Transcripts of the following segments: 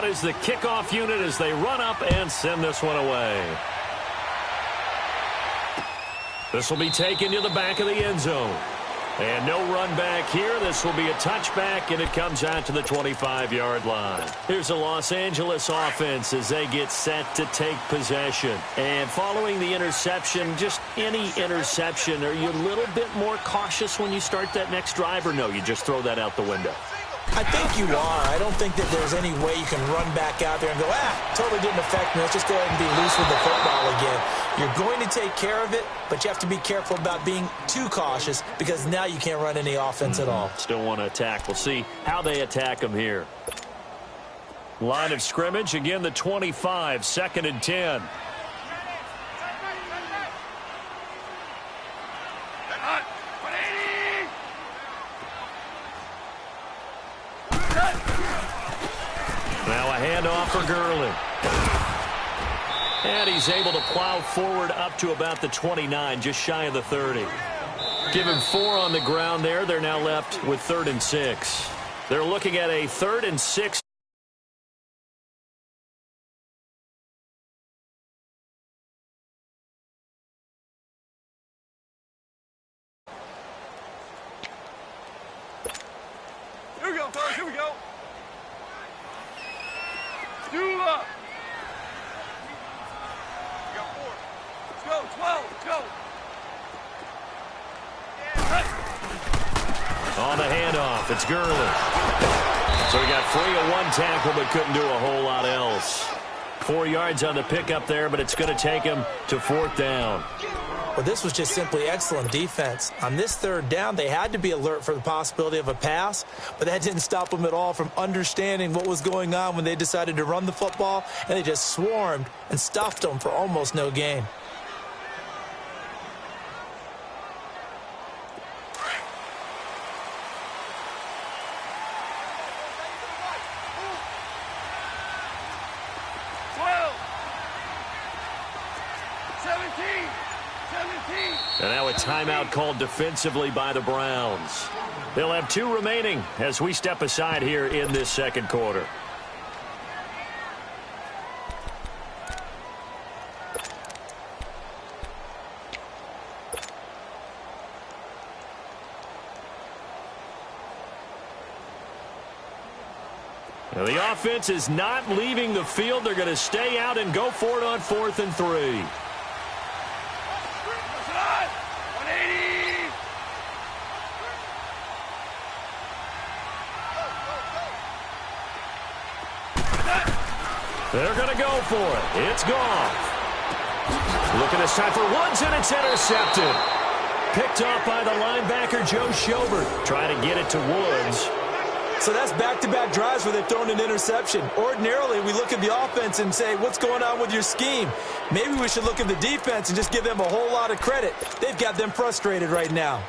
out is the kickoff unit as they run up and send this one away. This will be taken to the back of the end zone. And no run back here. This will be a touchback, and it comes out to the 25-yard line. Here's the Los Angeles offense as they get set to take possession. And following the interception, just any interception, are you a little bit more cautious when you start that next drive, or no, you just throw that out the window? I think you are. I don't think that there's any way you can run back out there and go, totally didn't affect me. Let's just go ahead and be loose with the football again. You're going to take care of it, but you have to be careful about being too cautious because now you can't run any offense at all. Still want to attack. We'll see how they attack them here. Line of scrimmage, again, the 25, 2nd and 10. Now a handoff for Gurley. And he's able to plow forward up to about the 29, just shy of the 30. Give him 4 on the ground there. They're now left with 3rd and 6. They're looking at a 3rd and 6. Here we go, fellas. Here we go. Do up. We got 4. Let's go. 12. Let's go. On the handoff, it's Gurley. So he got free of 1 tackle but couldn't do a whole lot else. 4 yards on the pickup there, but it's going to take him to 4th down. Well, this was just simply excellent defense. On this 3rd down, they had to be alert for the possibility of a pass, but that didn't stop them at all from understanding what was going on when they decided to run the football, and they just swarmed and stuffed them for almost no gain. And now a timeout called defensively by the Browns. They'll have 2 remaining as we step aside here in this 2nd quarter. Now the offense is not leaving the field. They're going to stay out and go for it on 4th and 3. They're going to go for it. It's gone. Looking this time for Woods, and it's intercepted. Picked off by the linebacker, Joe Schobert. Trying to get it to Woods. So that's back-to-back drives where they've thrown an interception. Ordinarily, we look at the offense and say, what's going on with your scheme? Maybe we should look at the defense and just give them a whole lot of credit. They've got them frustrated right now.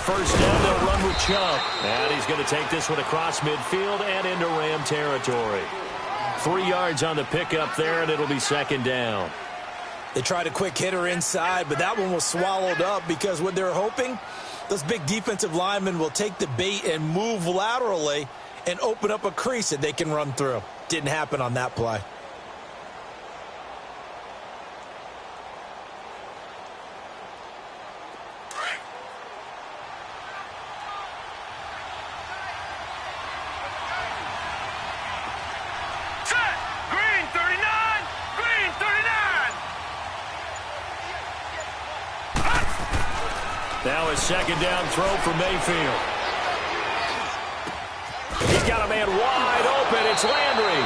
First down, they'll run with Chubb. And he's going to take this one across midfield and into Ram territory. 3 yards on the pickup there, and it'll be 2nd down. They tried a quick hitter inside, but that one was swallowed up because what they're hoping, those big defensive linemen will take the bait and move laterally and open up a crease that they can run through. Didn't happen on that play. Now a 2nd down throw for Mayfield. He's got a man wide open. It's Landry.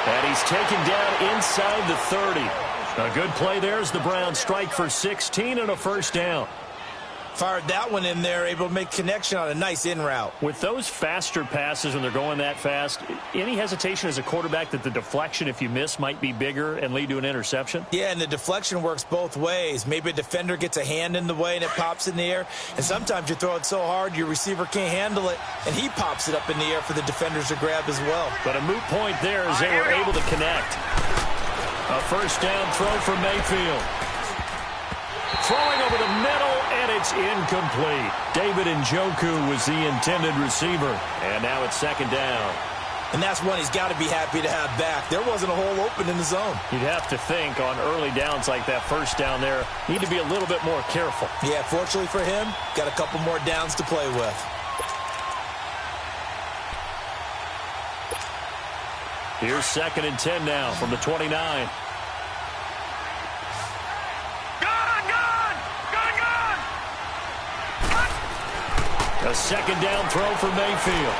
And he's taken down inside the 30. A good play there as the Browns strike for 16 and a 1st down. Fired that one in there, able to make connection on a nice in route. With those faster passes when they're going that fast, any hesitation as a quarterback that the deflection, if you miss, might be bigger and lead to an interception? Yeah, and the deflection works both ways. Maybe a defender gets a hand in the way and it pops in the air. And sometimes you throw it so hard your receiver can't handle it, and he pops it up in the air for the defenders to grab as well. But a moot point there as they were able to connect. A first down throw for Mayfield. Throwing over the middle, and it's incomplete. David Njoku was the intended receiver, and now it's second down. And that's one he's got to be happy to have back. There wasn't a hole open in the zone. You'd have to think on early downs like that first down there, need to be a little bit more careful. Yeah, fortunately for him, got a couple more downs to play with. Here's 2nd and 10 now from the 29. A second down throw for Mayfield.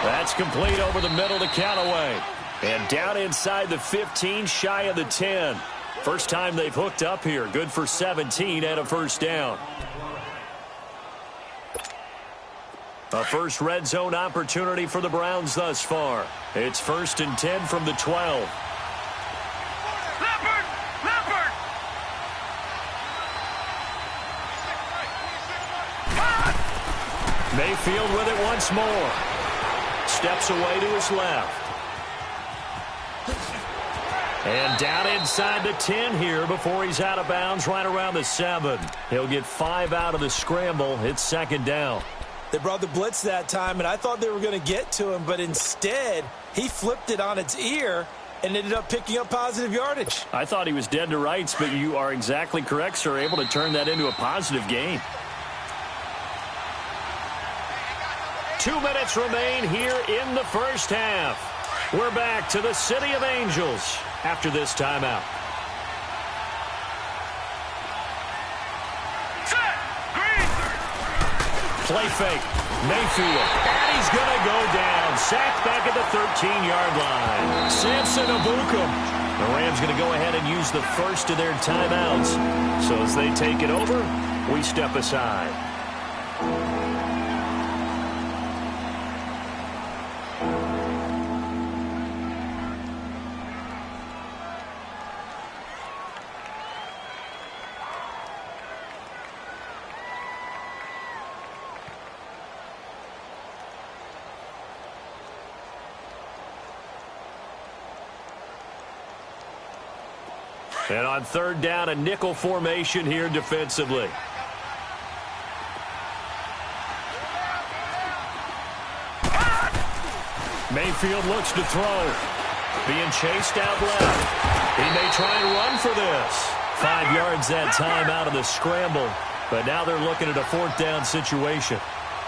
That's complete over the middle to Callaway. And down inside the 15, shy of the 10. First time they've hooked up here. Good for 17 and a first down. A first red zone opportunity for the Browns thus far. It's 1st and 10 from the 12. Mayfield with it once more. Steps away to his left. And down inside the 10 here before he's out of bounds right around the 7. He'll get 5 out of the scramble. It's second down. They brought the blitz that time, and I thought they were going to get to him, but instead he flipped it on its ear and ended up picking up positive yardage. I thought he was dead to rights, but you are exactly correct, sir. Able to turn that into a positive gain. 2 minutes remain here in the first half. We're back to the City of Angels after this timeout. Play fake. Mayfield. And he's going to go down. Sacked back at the 13-yard line. Samson Abukum. The Rams going to go ahead and use the first of their timeouts. So as they take it over, we step aside. And on third down, a nickel formation here defensively. Mayfield looks to throw. Being chased out left. He may try and run for this. 5 yards that time out of the scramble. But now they're looking at a 4th down situation.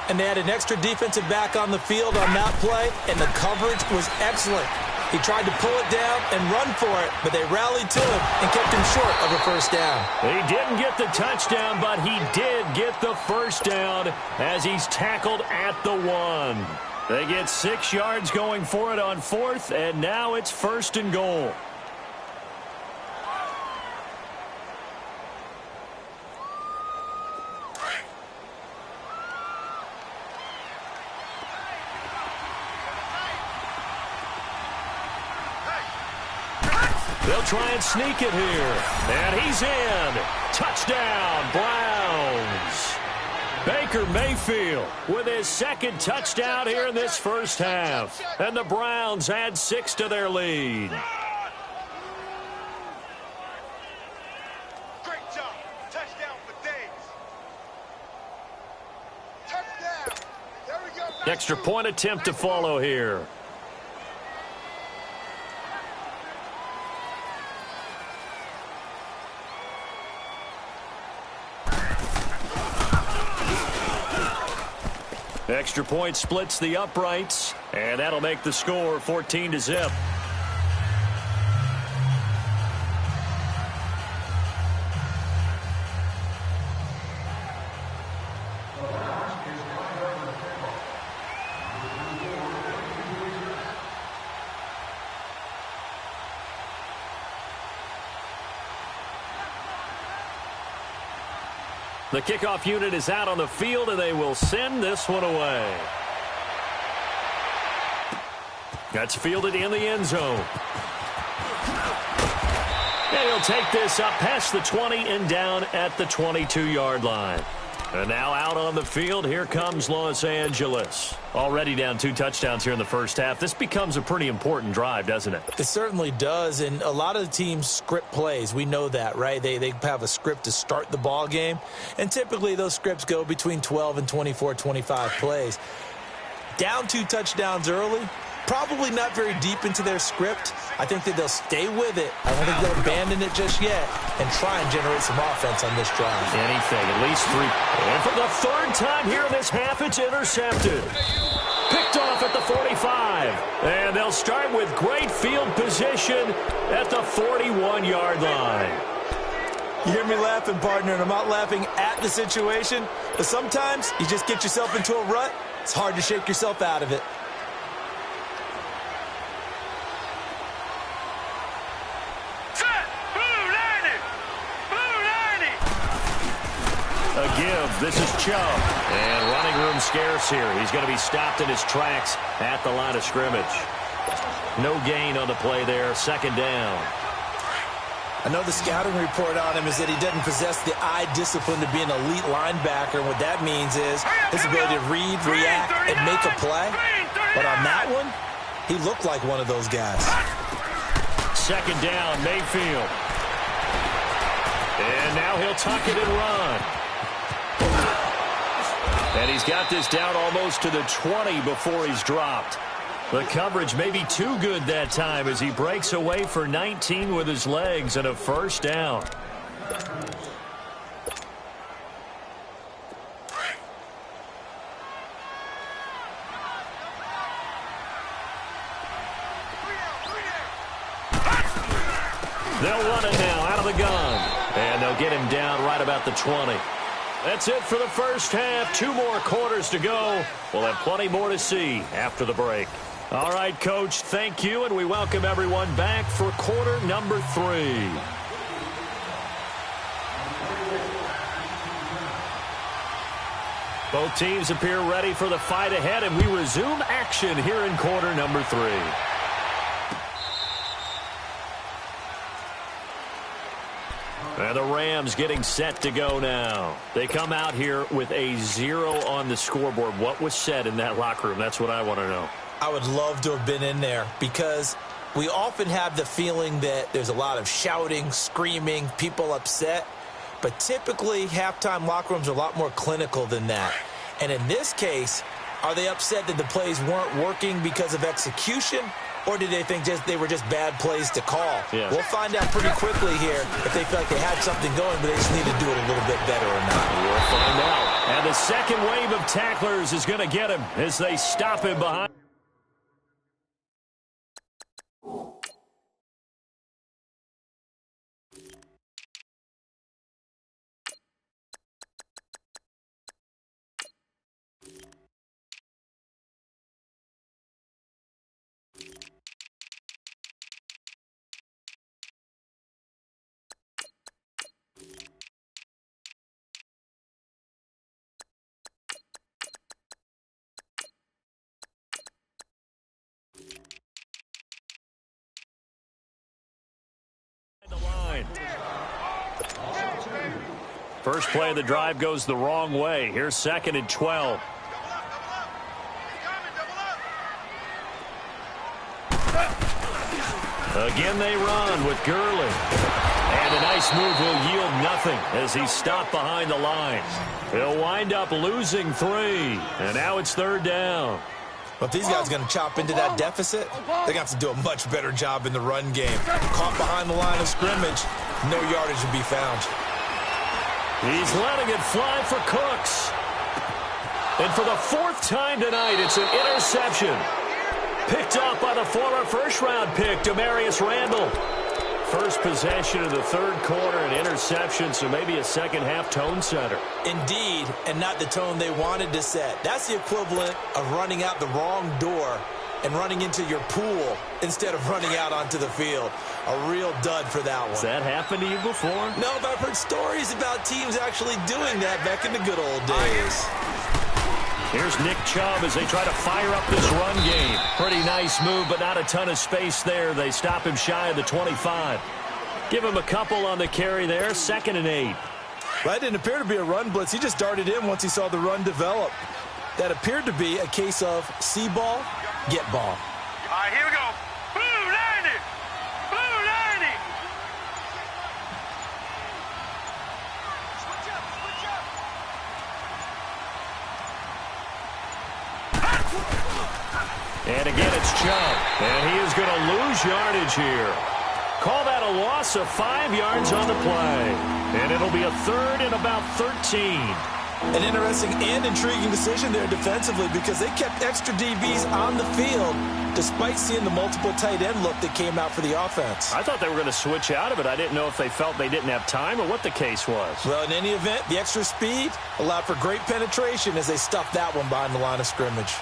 And they had an extra defensive back on the field on that play, and the coverage was excellent. He tried to pull it down and run for it, but they rallied to him and kept him short of a first down. He didn't get the touchdown, but he did get the first down as he's tackled at the 1. They get 6 yards going for it on 4th, and now it's 1st and goal. They'll try and sneak it here. And he's in. Touchdown, Browns. Baker Mayfield with his 2nd touchdown here in this first half. And the Browns add 6 to their lead. Great job. Touchdown for Days. Touchdown. There we go. Extra point attempt to follow here. Extra point splits the uprights, and that'll make the score 14-0. The kickoff unit is out on the field, and they will send this one away. That's fielded in the end zone. And he'll take this up past the 20 and down at the 22-yard line. And now out on the field, here comes Los Angeles. Already down 2 touchdowns here in the first half. This becomes a pretty important drive, doesn't it? It certainly does, and a lot of the teams script plays. We know that, right? They have a script to start the ball game, and typically those scripts go between 12 and 24, 25 plays. Down 2 touchdowns early, probably not very deep into their script. I think that they'll stay with it. I don't think they'll abandon it just yet and try and generate some offense on this drive. Anything, at least 3. And for the 3rd time here in this half, it's intercepted. Picked off at the 45. And they'll start with great field position at the 41-yard line. You hear me laughing, partner, and I'm not laughing at the situation, but sometimes you just get yourself into a rut. It's hard to shake yourself out of it. A give. This is Chubb. And running room scarce here. He's going to be stopped in his tracks at the line of scrimmage. No gain on the play there. 2nd down. I know the scouting report on him is that he doesn't possess the eye discipline to be an elite linebacker. What that means is his ability to read, react, and make a play. But on that one, he looked like one of those guys. 2nd down, Mayfield. And now he'll tuck it and run. And he's got this down almost to the 20 before he's dropped. The coverage may be too good that time as he breaks away for 19 with his legs and a 1st down. They'll run it now out of the gun. And they'll get him down right about the 20. That's it for the first half. 2 more quarters to go. We'll have plenty more to see after the break. All right, Coach, thank you, and we welcome everyone back for quarter number 3. Both teams appear ready for the fight ahead, and we resume action here in quarter number 3. And the Rams getting set to go now. They come out here with a 0 on the scoreboard. What was said in that locker room? That's what I want to know. I would love to have been in there because we often have the feeling that there's a lot of shouting, screaming, people upset. But typically, halftime locker rooms are a lot more clinical than that. And in this case, are they upset that the plays weren't working because of execution? Or did they think they were just bad plays to call? Yeah. We'll find out pretty quickly here if they feel like they had something going, but they just need to do it a little bit better or not. We'll find out. And the second wave of tacklers is going to get him as they stop him behind. First play of the drive goes the wrong way. Here's 2nd and 12. Again they run with Gurley. And a nice move will yield nothing as he's stopped behind the line. He'll wind up losing 3. And now it's 3rd down. But if these guys are going to chop into that deficit, they're going to have to do a much better job in the run game. Caught behind the line of scrimmage, no yardage to be found. He's letting it fly for Cooks. And for the 4th time tonight, it's an interception. Picked up by the former first-round pick, Demarius Randall. First possession of the 3rd quarter, an interception, so maybe a second-half tone setter. Indeed, and not the tone they wanted to set. That's the equivalent of running out the wrong door and running into your pool instead of running out onto the field. A real dud for that one. Has that happened to you before? No, but I've heard stories about teams actually doing that back in the good old days. Here's Nick Chubb as they try to fire up this run game. Pretty nice move, but not a ton of space there. They stop him shy of the 25. Give him a couple on the carry there. 2nd and 8. Well, that didn't appear to be a run blitz. He just darted in once he saw the run develop. That appeared to be a case of see ball, get ball. All right, here we go. Blue 90! Blue 90! Switch up, switch up. And again, it's Chubb. And he is going to lose yardage here. Call that a loss of 5 yards on the play. And it'll be a 3rd and about 13. An interesting and intriguing decision there defensively because they kept extra DBs on the field despite seeing the multiple tight end look that came out for the offense. I thought they were going to switch out of it. I didn't know if they felt they didn't have time or what the case was. Well, in any event, the extra speed allowed for great penetration as they stuffed that one behind the line of scrimmage.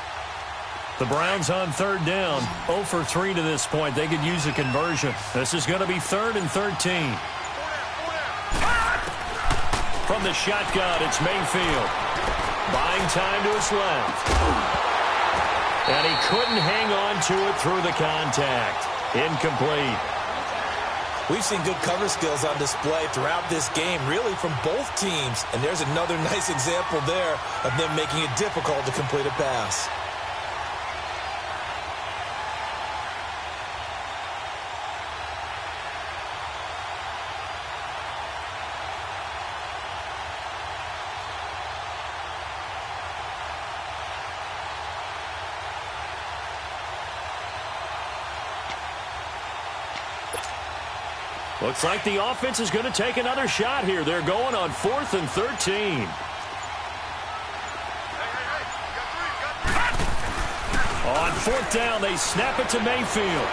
The Browns on 3rd down. 0 for 3 to this point. They could use a conversion. This is going to be 3rd and 13. From the shotgun, it's Mayfield. Buying time to his left. And he couldn't hang on to it through the contact. Incomplete. We've seen good cover skills on display throughout this game, really from both teams. And there's another nice example there of them making it difficult to complete a pass. Looks like the offense is going to take another shot here. They're going on 4th and 13. On 4th down, they snap it to Mayfield.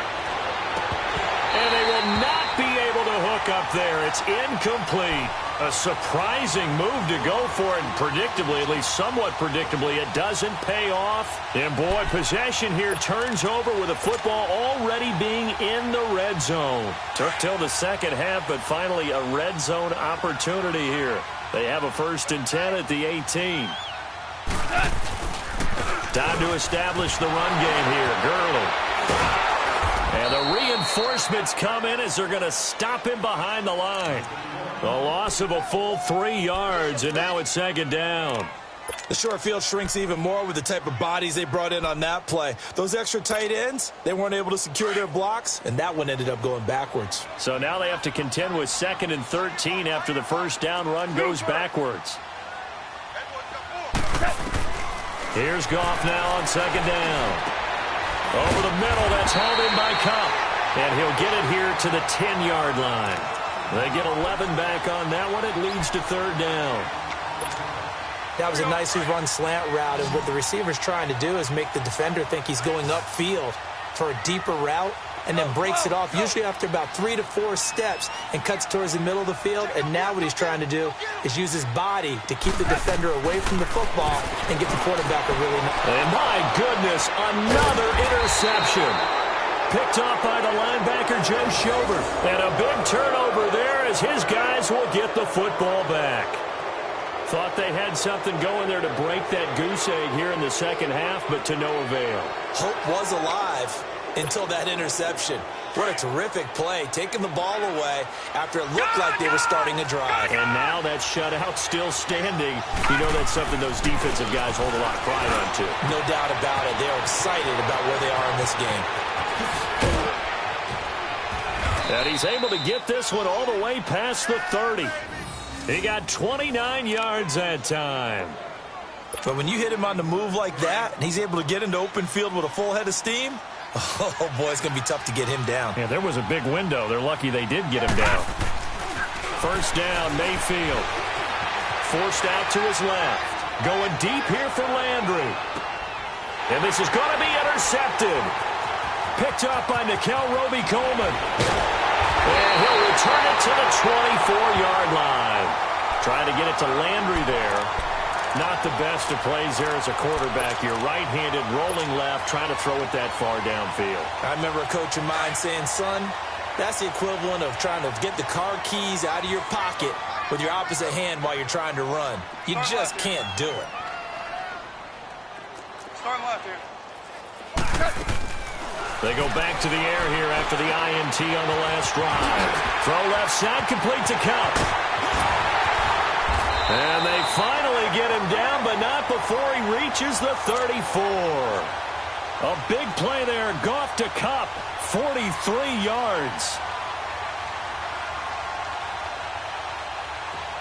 And they will not be able to hook up there. It's incomplete. A surprising move to go for it, and predictably, at least somewhat predictably, it doesn't pay off. And boy, possession here turns over with the football already being in the red zone. Took till the second half, but finally a red zone opportunity here. They have a 1st and 10 at the 18. Time to establish the run game here. Gurley. And the reinforcements come in as they're going to stop him behind the line. A loss of a full 3 yards, and now it's 2nd down. The short field shrinks even more with the type of bodies they brought in on that play. Those extra tight ends, they weren't able to secure their blocks, and that one ended up going backwards. So now they have to contend with 2nd and 13 after the 1st down run goes backwards. Here's Goff now on 2nd down. Over the middle, that's hauled in by Kupp. And he'll get it here to the 10-yard line. They get 11 back on that one. It leads to 3rd down. That was a nicely run slant route, and what the receiver's trying to do is make the defender think he's going upfield for a deeper route and then breaks it off, usually after about 3 to 4 steps, and cuts towards the middle of the field. And now what he's trying to do is use his body to keep the defender away from the football and get the quarterback a really nice. And my goodness, another interception. Picked off by the linebacker, Joe Schobert. And a big turnover there as his guys will get the football back. Thought they had something going there to break that goose egg here in the second half, but to no avail. Hope was alive until that interception. What a terrific play, taking the ball away after it looked like they were starting a drive. And now that shutout still standing. You know that's something those defensive guys hold a lot of pride on, too. No doubt about it. They're excited about where they are in this game. And he's able to get this one all the way past the 30. He got 29 yards that time. But when you hit him on the move like that, and he's able to get into open field with a full head of steam, oh, boy, it's going to be tough to get him down. Yeah, there was a big window. They're lucky they did get him down. 1st down, Mayfield. Forced out to his left. Going deep here for Landry. And this is going to be intercepted. Picked up by Nikel Roby-Coleman. And he'll return it to the 24-yard line. Trying to get it to Landry there. Not the best of plays there as a quarterback. You're right-handed, rolling left, trying to throw it that far downfield. I remember a coach of mine saying, son, that's the equivalent of trying to get the car keys out of your pocket with your opposite hand while you're trying to run. You just can't do it. Start left here. They go back to the air here after the INT on the last drive. Throw left side, complete to Cup. And they finally get him down, but not before he reaches the 34. A big play there, Goff to Cup, 43 yards.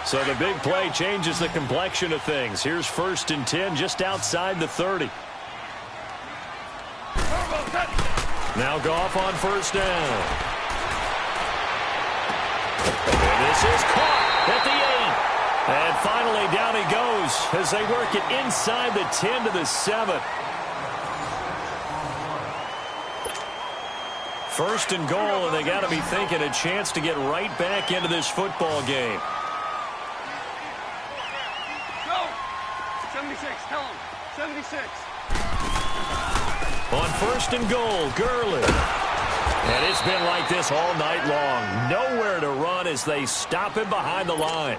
So the big play changes the complexion of things. Here's 1st and 10 just outside the 30. Now Goff on 1st down. And this is caught at the 8. And finally down he goes as they work it inside the 10 to the 7. 1st and goal, and they got to be thinking a chance to get right back into this football game. Go! 76, tell him. 76. On 1st and goal, Gurley. And it's been like this all night long. Nowhere to run as they stop him behind the line.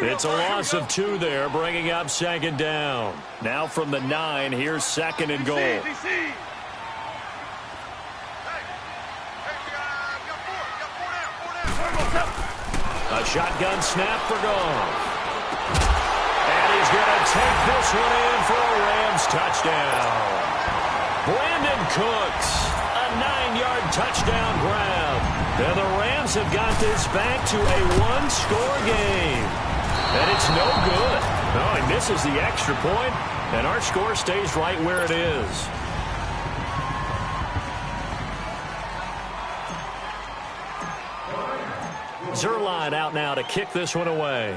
It's a loss of 2 there, bringing up 2nd down. Now from the 9, here's 2nd and goal. A shotgun snap for Goff. And he's going to take this one in for a Rams touchdown. Brandon Cooks, a 9-yard touchdown grab. And the Rams have got this back to a 1-score game. And it's no good. No, he misses the extra point, and our score stays right where it is. Zerline out now to kick this one away.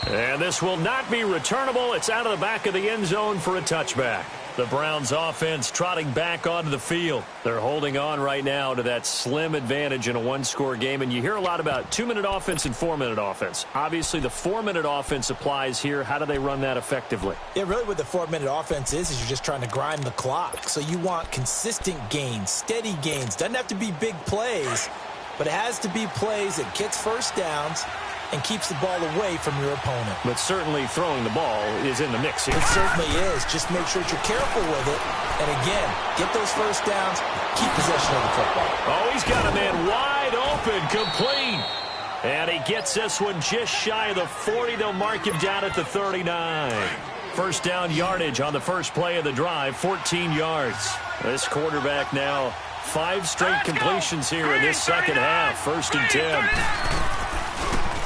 And this will not be returnable. It's out of the back of the end zone for a touchback. The Browns offense trotting back onto the field. They're holding on right now to that slim advantage in a 1-score game. And you hear a lot about 2-minute offense and 4-minute offense. Obviously, the 4-minute offense applies here. How do they run that effectively? Yeah, really what the 4-minute offense is you're just trying to grind the clock. So you want consistent gains, steady gains. Doesn't have to be big plays, but it has to be plays that gets first downs and keeps the ball away from your opponent. But certainly throwing the ball is in the mix here. It certainly is. Just make sure that you're careful with it. And again, get those first downs, keep possession of the football. Oh, he's got a man wide open, complete. And he gets this one just shy of the 40. They'll mark him down at the 39. First down yardage on the first play of the drive, 14 yards. This quarterback now 5 straight completions here in this second half. 1st and 10.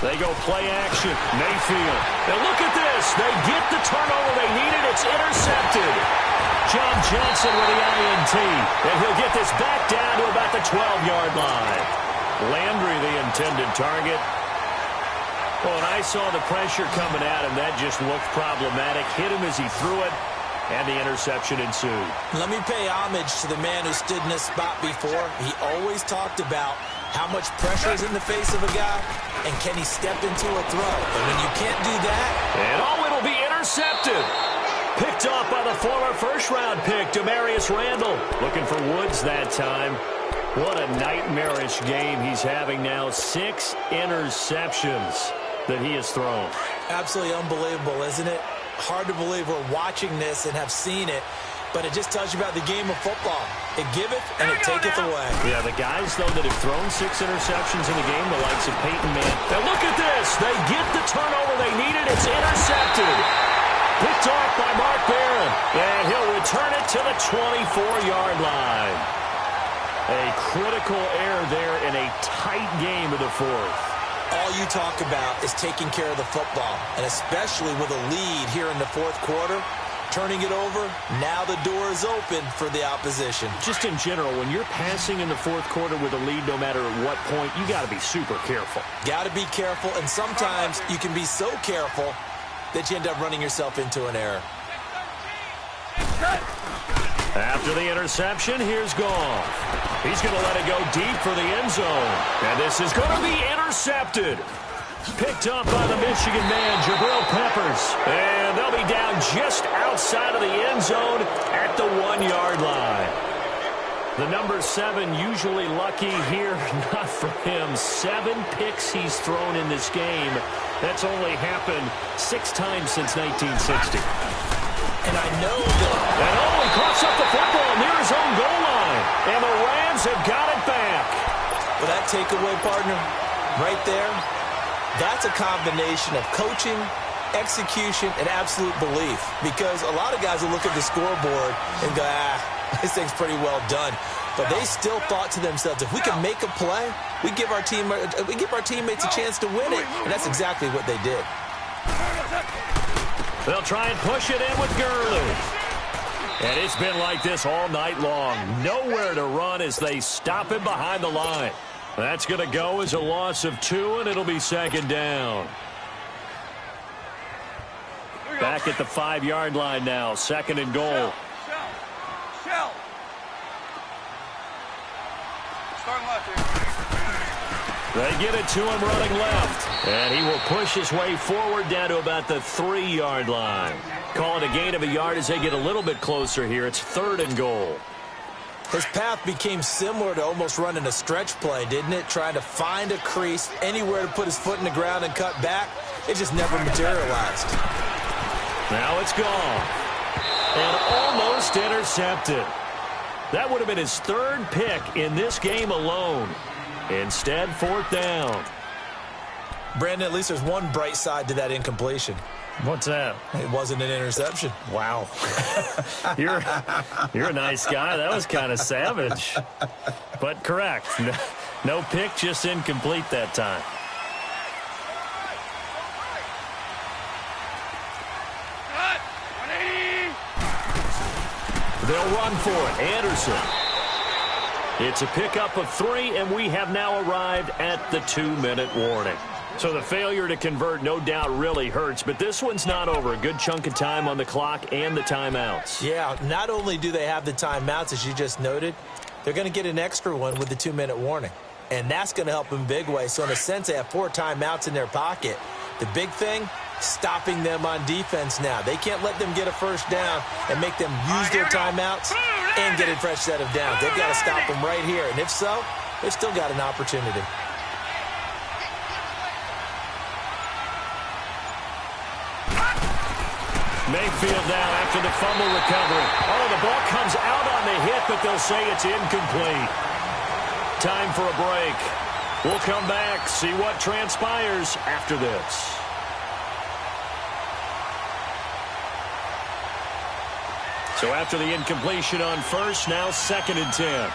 They go play action. Mayfield. Now look at this. They get the turnover they needed. It's intercepted. John Johnson with the INT. And he'll get this back down to about the 12-yard line. Landry, the intended target. Well, when I saw the pressure coming at him, that just looked problematic. Hit him as he threw it, and the interception ensued. Let me pay homage to the man who stood in this spot before. He always talked about how much pressure is in the face of a guy, and can he step into a throw? And when you can't do that... And it'll be intercepted. Picked off by the former first-round pick, Demarius Randall. Looking for Woods that time. What a nightmarish game he's having now. 6 interceptions that he has thrown. Absolutely unbelievable, isn't it? Hard to believe we're watching this and have seen it. But it just tells you about the game of football. It giveth and it taketh away. Yeah, the guys, though, that have thrown 6 interceptions in the game, the likes of Peyton Manning. Now look at this. They get the turnover they needed. It's intercepted. Picked off by Mark Barron. And he'll return it to the 24-yard line. A critical error there in a tight game of the 4th. All you talk about is taking care of the football, and especially with a lead here in the 4th quarter. Turning it over, now the door is open for the opposition. Just in general, when you're passing in the 4th quarter with a lead, no matter at what point, you got to be super careful. Got to be careful, and sometimes you can be so careful that you end up running yourself into an error. After the interception, here's Goff. He's going to let it go deep for the end zone. And this is going to be intercepted. Picked up by the Michigan man, Jabril Peppers. And they'll be down just outside of the end zone at the 1-yard line. The number 7 usually lucky here. Not for him. 7 picks he's thrown in this game. That's only happened 6 times since 1960. And I know that... And he coughs up the football near his own goal line. And the Rams have got it back. Well, that takeaway, partner, right there, that's a combination of coaching, execution, and absolute belief. Because a lot of guys will look at the scoreboard and go, this thing's pretty well done. But they still thought to themselves, if we can make a play, we give our teammates a chance to win it. And that's exactly what they did. They'll try and push it in with Gurley. And it's been like this all night long. Nowhere to run as they stop him behind the line. That's going to go as a loss of 2, and it'll be second down. Back at the 5-yard line now, second and goal. Shell. Starting left here. They get it to him running left. And he will push his way forward down to about the 3-yard line. Call it a gain of a yard as they get a little bit closer here. It's third and goal. His path became similar to almost running a stretch play, didn't it? Trying to find a crease, anywhere to put his foot in the ground and cut back. It just never materialized. Now it's gone. And almost intercepted. That would have been his 3rd pick in this game alone. Instead, 4th down. Brandon, at least there's one bright side to that incompletion. What's that? It wasn't an interception. Wow. You're a nice guy. That was kind of savage. But correct. No pick, just incomplete that time. They'll run for it. Anderson. It's a pickup of 3, and we have now arrived at the 2-minute warning. So the failure to convert no doubt really hurts, but this one's not over. A good chunk of time on the clock and the timeouts. Yeah, not only do they have the timeouts, as you just noted, they're going to get an extra one with the 2-minute warning. And that's going to help them big way. So in a sense, they have 4 timeouts in their pocket. The big thing, stopping them on defense now. They can't let them get a first down and make them use their timeouts and get a fresh set of downs. They've got to stop them right here. And if so, they've still got an opportunity. Mayfield now after the fumble recovery. Oh, the ball comes out on the hit, but they'll say it's incomplete. Time for a break. We'll come back, see what transpires after this. So after the incompletion on first, now 2nd and 10.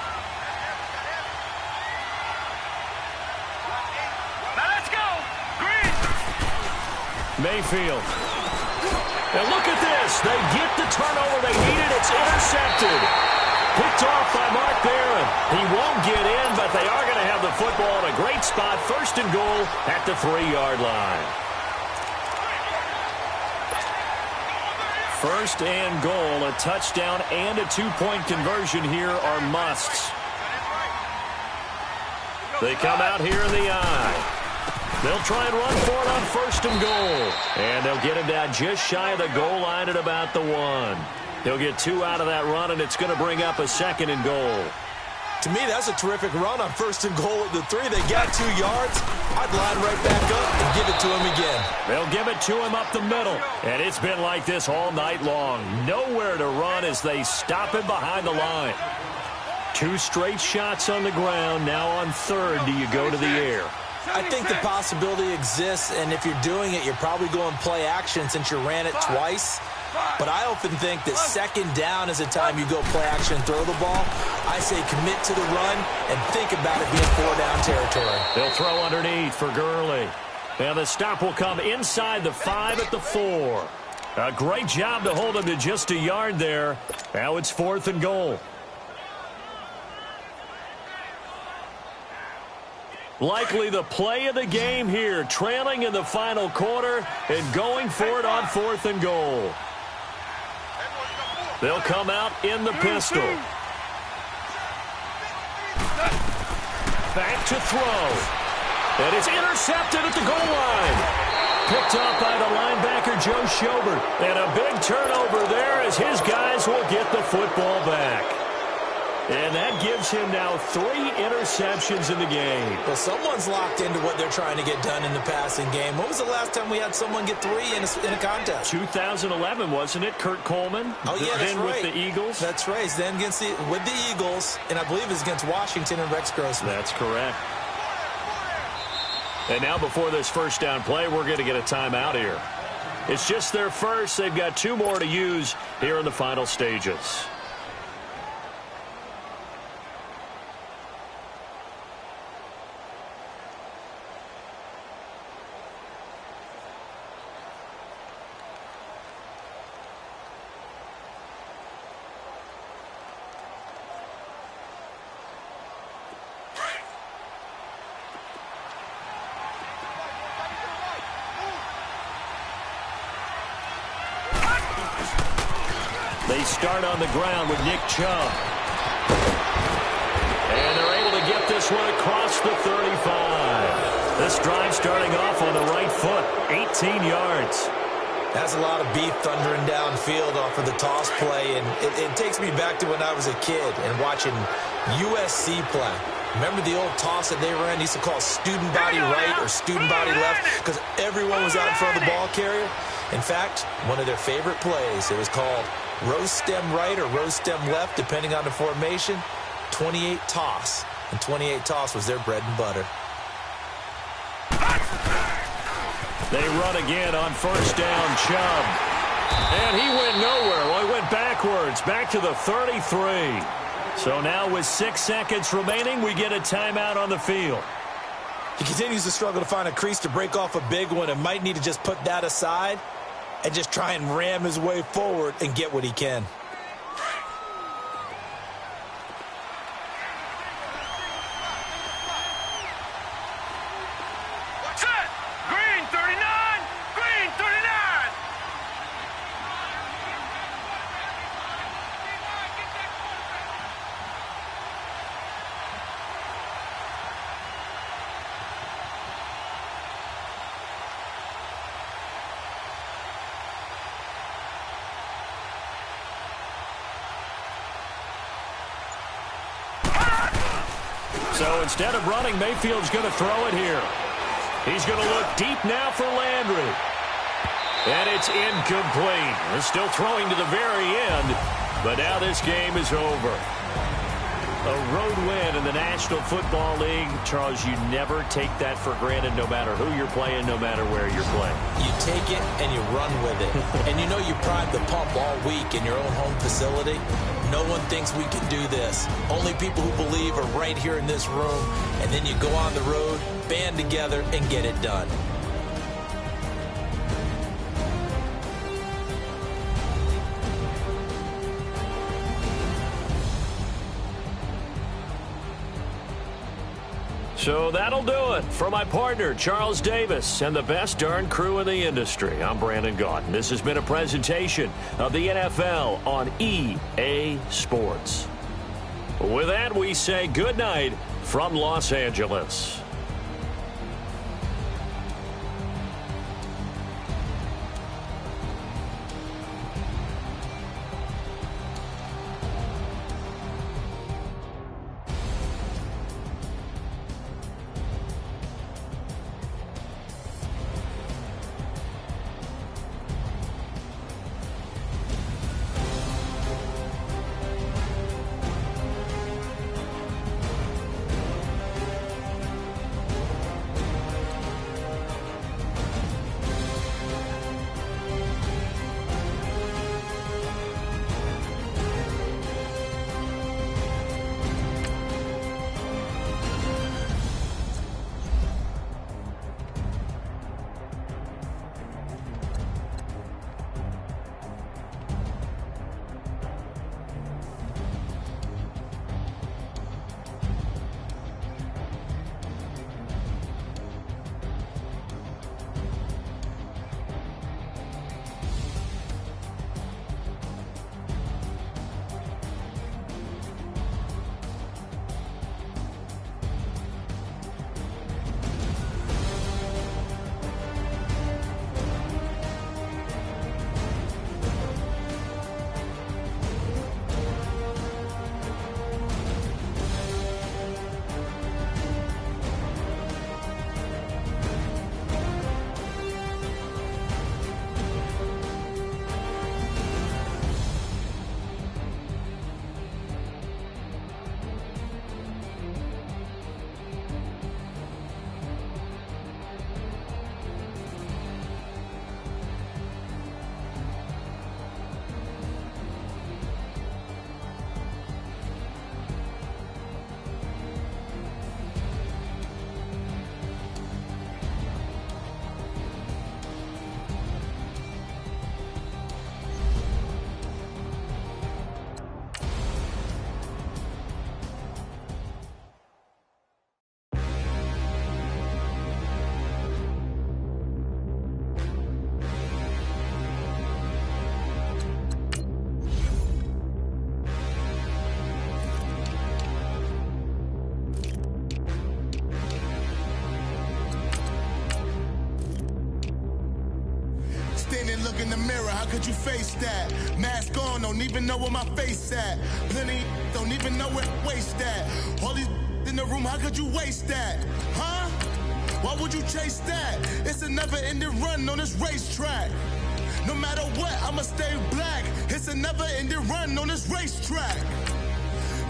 Now let's go. Green. Mayfield. And look at this. They get the turnover they needed. It's intercepted. Picked off by Mark Barron. He won't get in, but they are going to have the football in a great spot. 1st and goal at the 3-yard line. 1st and goal, a touchdown and a 2-point conversion here are musts. They come out here in the eye. They'll try and run for it on 1st and goal. And they'll get him down just shy of the goal line at about the 1. He'll get 2 out of that run, and it's going to bring up a 2nd and goal. To me, that's a terrific run on 1st and goal at the 3. They got 2 yards. I'd line right back up and give it to him again. They'll give it to him up the middle. And it's been like this all night long. Nowhere to run as they stop him behind the line. 2 straight shots on the ground. Now on 3rd, do you go to the air? I think the possibility exists, and if you're doing it, you're probably going play action since you ran it twice. But I often think that 2nd down is the time you go play action and throw the ball. I say commit to the run and think about it being 4-down territory. They'll throw underneath for Gurley. And the stop will come inside the 5 at the 4. A great job to hold him to just a yard there. Now it's 4th and goal. Likely the play of the game here, trailing in the final quarter and going for it on 4th and goal. They'll come out in the pistol. Back to throw. And it's intercepted at the goal line. Picked up by the linebacker, Joe Schobert. And a big turnover there as his guys will get the football back. And that gives him now 3 interceptions in the game. Well, someone's locked into what they're trying to get done in the passing game. When was the last time we had someone get 3 in a contest? 2011, wasn't it? Kurt Coleman? Oh, yeah, that's then right. with the Eagles? That's right. Then with the Eagles, and I believe it's against Washington and Rex Grossman. That's correct. And now before this first down play, we're going to get a timeout here. It's just their first. They've got 2 more to use here in the final stages. They start on the ground with Nick Chubb. And they're able to get this one across the 35. This drive starting off on the right foot, 18 yards. That's a lot of beef thundering downfield off of the toss play, and it takes me back to when I was a kid and watching USC play. Remember the old toss that they ran? They used to call student body right or student body left because everyone was out in front of the ball carrier. In fact, one of their favorite plays, it was called rose stem right or rose stem left, depending on the formation, 28 toss. And 28 toss was their bread and butter. They run again on first down, Chubb. And he went nowhere. Well, he went backwards, back to the 33. So now with 6 seconds remaining, we get a timeout on the field. He continues to struggle to find a crease to break off a big one and might need to just put that aside and just try and ram his way forward and get what he can. Set. Green 39. Green 39. So instead of running, Mayfield's going to throw it here. He's going to look deep now for Landry. And it's incomplete. They're still throwing to the very end, but now this game is over. A road win in the National Football League. Charles, you never take that for granted no matter who you're playing, no matter where you're playing. You take it and you run with it. And you know you prime the pump all week in your own home facility. No one thinks we can do this. Only people who believe are right here in this room. And then you go on the road, band together, and get it done. So that'll do it. For my partner, Charles Davis, and the best darn crew in the industry, I'm Brandon Gaudin. This has been a presentation of the NFL on EA Sports. With that, we say good night from Los Angeles. look in the mirror, how could you face that? Mask on, don't even know where my face at. Plenty don't even know where waist at. All these in the room, how could you waste that? Huh? Why would you chase that? It's a never-ending run on this racetrack. No matter what, I'ma stay black. It's a never-ending run on this racetrack.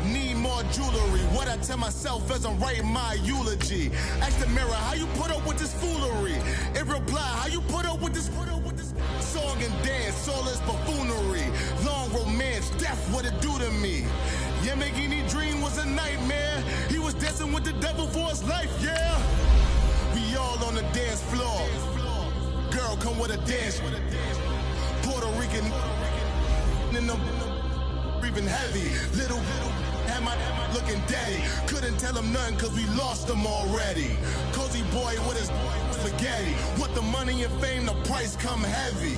Need more jewelry. What I tell myself as I'm writing my eulogy. Ask the mirror, how you put up with this foolery? It reply, how you put up with this song and dance, all this buffoonery. Long romance, death, what it do to me? Yeah, making me dream was a nightmare. He was dancing with the devil for his life, yeah. We all on the dance floor. Girl, come with a dance. Puerto Rican in the breathing heavy. Little had my looking daddy. Couldn't tell him nothing cause we lost him already. Cozy boy with his spaghetti. With the money and fame, the price come heavy.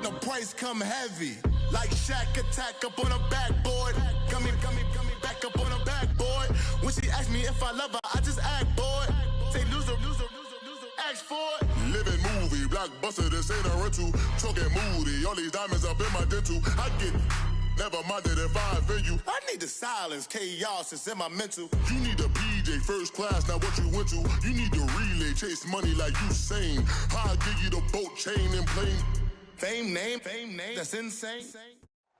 The price come heavy. Like Shaq attack up on a backboard. Got me back up on a backboard. When she asked me if I love her, I just act bored. Say loser, ask for it. Living movie, blockbuster, this ain't a rental. Talking moody, all these diamonds up in my dental. I get never minded if I offend you. I need the silence, chaos is in my mental. You need a PJ, first class, not what you went to. You need the relay, chase money like you sane. I'll give you the boat, chain, and plane. Fame name, that's insane.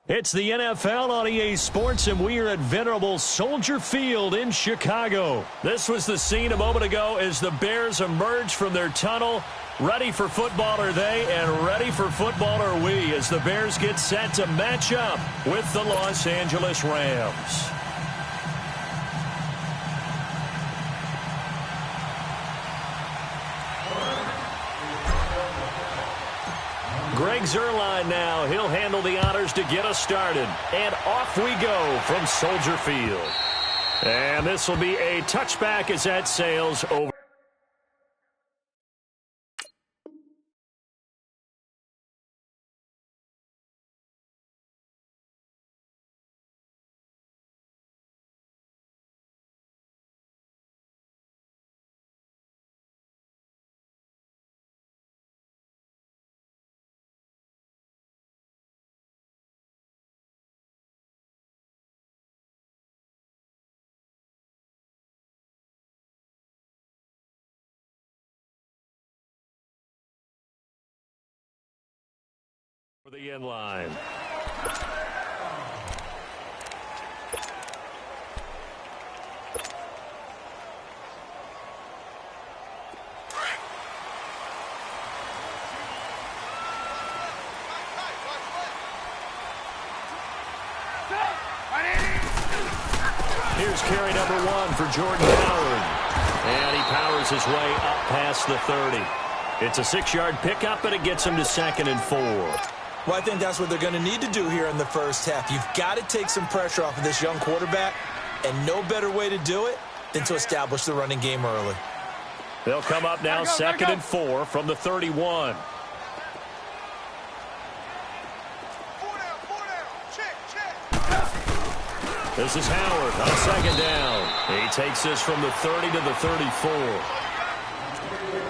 It's the NFL on EA Sports, and we are at venerable Soldier Field in Chicago. This was the scene a moment ago as the Bears emerged from their tunnel. Ready for football are they, and ready for football are we, as the Bears get set to match up with the Los Angeles Rams. Greg Zuerlein now. He'll handle the honors to get us started. And off we go from Soldier Field. And this will be a touchback as that sails over. For the end line. Here's carry number 1 for Jordan Howard. And he powers his way up past the 30. It's a 6-yard pickup, and it gets him to 2nd and 4. Well, I think that's what they're going to need to do here in the first half. You've got to take some pressure off of this young quarterback, and no better way to do it than to establish the running game early. They'll come up now 2nd and 4 from the 31. This is Howard on 2nd down. He takes this from the 30 to the 34.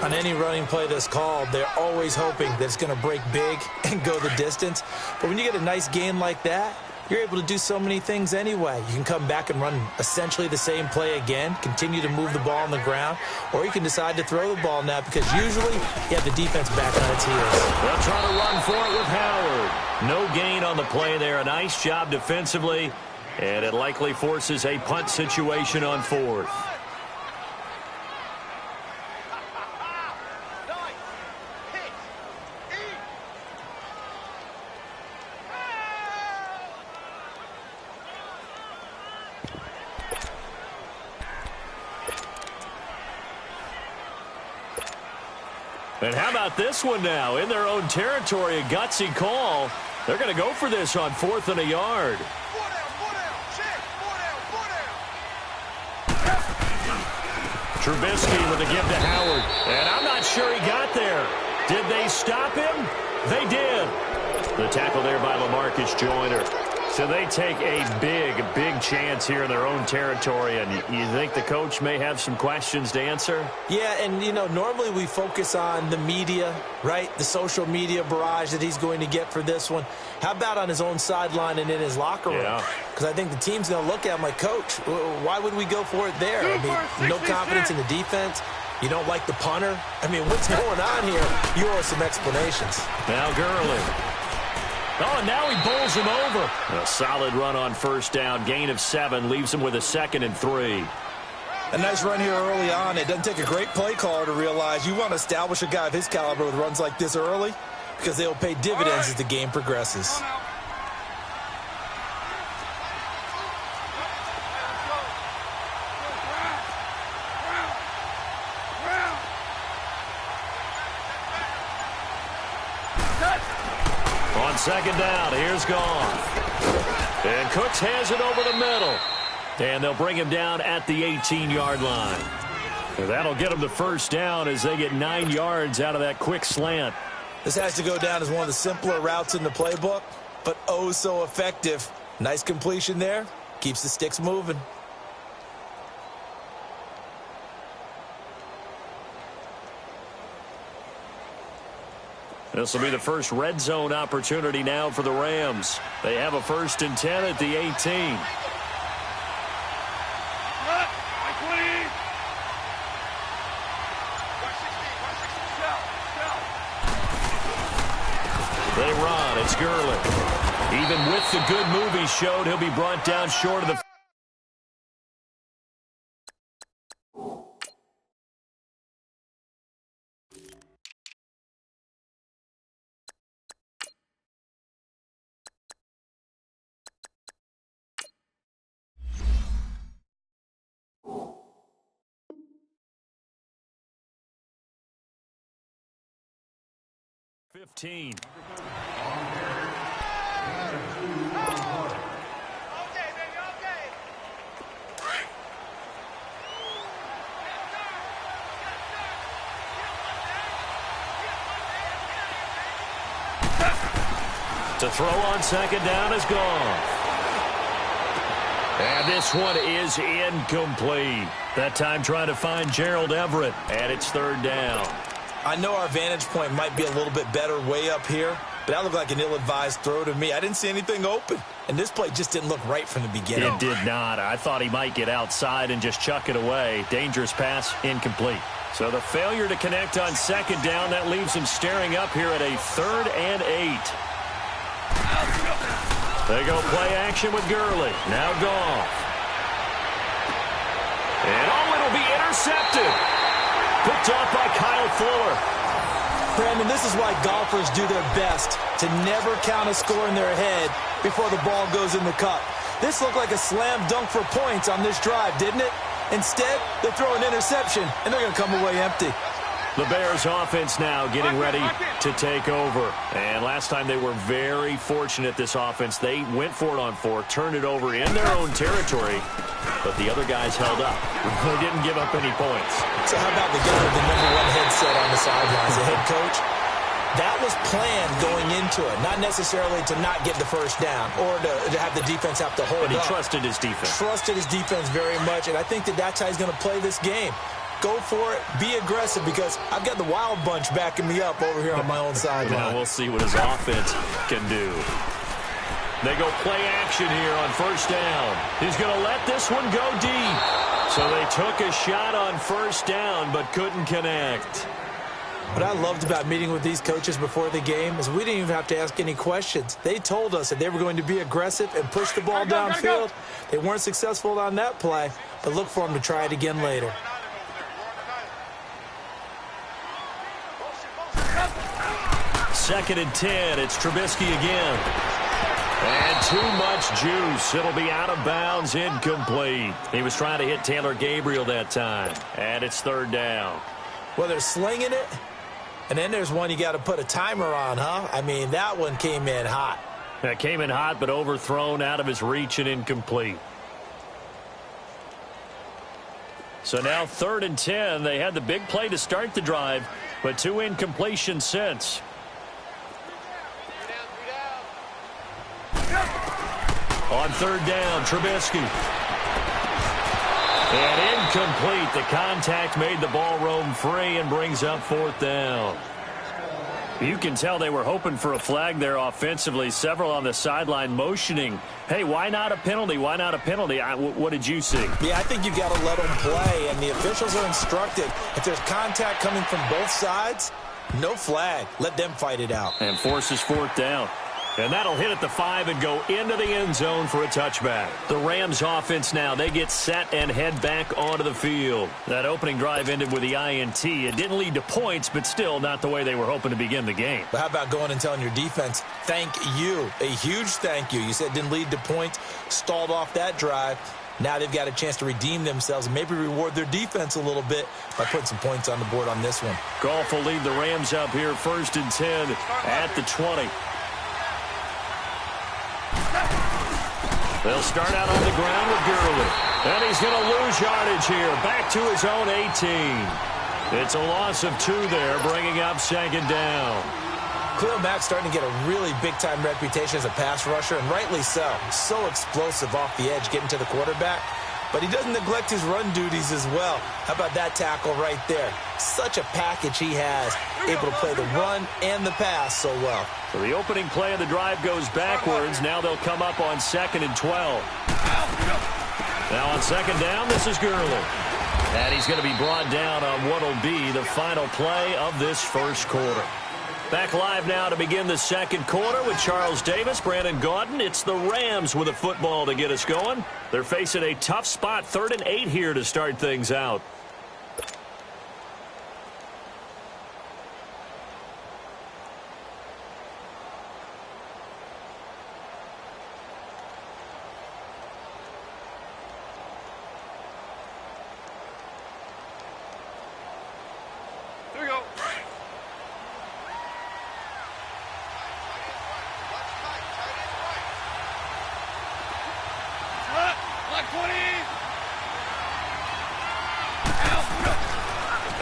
On any running play that's called, they're always hoping that it's going to break big and go the distance. But when you get a nice gain like that, you're able to do so many things anyway. You can come back and run essentially the same play again, continue to move the ball on the ground, or you can decide to throw the ball now because usually you have the defense back on its heels. They'll try to run for it with Howard. No gain on the play there. A nice job defensively, and it likely forces a punt situation on 4th. And how about this one now? In their own territory, a gutsy call. They're going to go for this on 4th and a yard. Trubisky with a give to Howard. And I'm not sure he got there. Did they stop him? They did. The tackle there by LaMarcus Joyner. So they take a big chance here in their own territory, and you think the coach may have some questions to answer? Yeah, and, you know, normally we focus on the media, right? The social media barrage that he's going to get for this one. How about on his own sideline and in his locker room? Because I think the team's going to look at him like, Coach, why would we go for it there? I mean, no confidence in the defense. You don't like the punter? I mean, what's going on here? You owe us some explanations. Now Gurley. Oh, and now he bowls him over. A solid run on first down. Gain of 7 leaves him with a 2nd and 3. A nice run here early on. It doesn't take a great play caller to realize you want to establish a guy of his caliber with runs like this early because they'll pay dividends as the game progresses. On second down, here's Goff. And Cooks has it over the middle. And they'll bring him down at the 18-yard line. And that'll get them the first down as they get 9 yards out of that quick slant. This has to go down as one of the simpler routes in the playbook, but oh so effective. Nice completion there. Keeps the sticks moving. This will be the first red zone opportunity now for the Rams. They have a 1st and 10 at the 18. They run. It's Gurley. Even with the good move he showed, he'll be brought down short of the... $15. To throw on second down is gone. And this one is incomplete. That time trying to find Gerald Everett, and it's 3rd down. I know our vantage point might be a little bit better way up here, but that looked like an ill-advised throw to me. I didn't see anything open, and this play just didn't look right from the beginning. It did not. I thought he might get outside and just chuck it away. Dangerous pass, incomplete. So the failure to connect on second down, that leaves him staring up here at a 3rd and 8. They go play action with Gurley. Now Goff. And it'll be intercepted. Picked off by Kyle Fuller. Brandon, this is why golfers do their best to never count a score in their head before the ball goes in the cup. This looked like a slam dunk for points on this drive, didn't it? Instead, they throw an interception, and they're going to come away empty. The Bears offense now getting ready to take over. And last time they were very fortunate, this offense. They went for it on 4, turned it over in their own territory, but the other guys held up. They didn't give up any points. So how about the guy with the #1 headset on the sidelines, the head coach? That was planned going into it, not necessarily to not get the first down or to have the defense have to hold up. But he trusted his defense. Trusted his defense very much, and I think that's how he's going to play this game. Go for it. Be aggressive because I've got the wild bunch backing me up over here on my own sideline. Now we'll see what his offense can do. They go play action here on first down. He's going to let this one go deep. So they took a shot on first down but couldn't connect. What I loved about meeting with these coaches before the game is we didn't even have to ask any questions. They told us that they were going to be aggressive and push the ball downfield. They weren't successful on that play, but look for them to try it again later. Second and 10. It's Trubisky again. And too much juice. It'll be out of bounds, incomplete. He was trying to hit Taylor Gabriel that time. And it's 3rd down. Well, they're slinging it. And then there's one you got to put a timer on, huh? I mean, that one came in hot. That came in hot, but overthrown, out of his reach, and incomplete. So now 3rd and 10. They had the big play to start the drive, but 2 incompletions since. On third down, Trubisky. And incomplete. The contact made the ball roam free and brings up fourth down. You can tell they were hoping for a flag there offensively. Several on the sideline motioning, hey, why not a penalty? Why not a penalty? What did you see? Yeah, I think you've got to let them play, and the officials are instructed. If there's contact coming from both sides, no flag. Let them fight it out. And forces fourth down. And that'll hit at the 5 and go into the end zone for a touchback. The Rams offense now, they get set and head back onto the field. That opening drive ended with the INT. It didn't lead to points, but still not the way they were hoping to begin the game. But how about going and telling your defense, thank you, a huge thank you. You said it didn't lead to points, stalled off that drive. Now they've got a chance to redeem themselves and maybe reward their defense a little bit by putting some points on the board on this one. Goff will lead the Rams up here 1st and 10 at the 20. They'll start out on the ground with Gurley. And he's going to lose yardage here. Back to his own 18. It's a loss of 2 there, bringing up 2nd down. Khalil Mack's starting to get a really big-time reputation as a pass rusher, and rightly so. So explosive off the edge, getting to the quarterback. But he doesn't neglect his run duties as well. How about that tackle right there? Such a package he has, able to play the run and the pass so well. So the opening play of the drive goes backwards. Now they'll come up on 2nd and 12. Now on 2nd down, this is Gurley. And he's going to be brought down on what will be the final play of this first quarter. Back live now to begin the second quarter with Charles Davis, Brandon Gaudin. It's the Rams with a football to get us going. They're facing a tough spot, 3rd and 8 here to start things out. Here we go.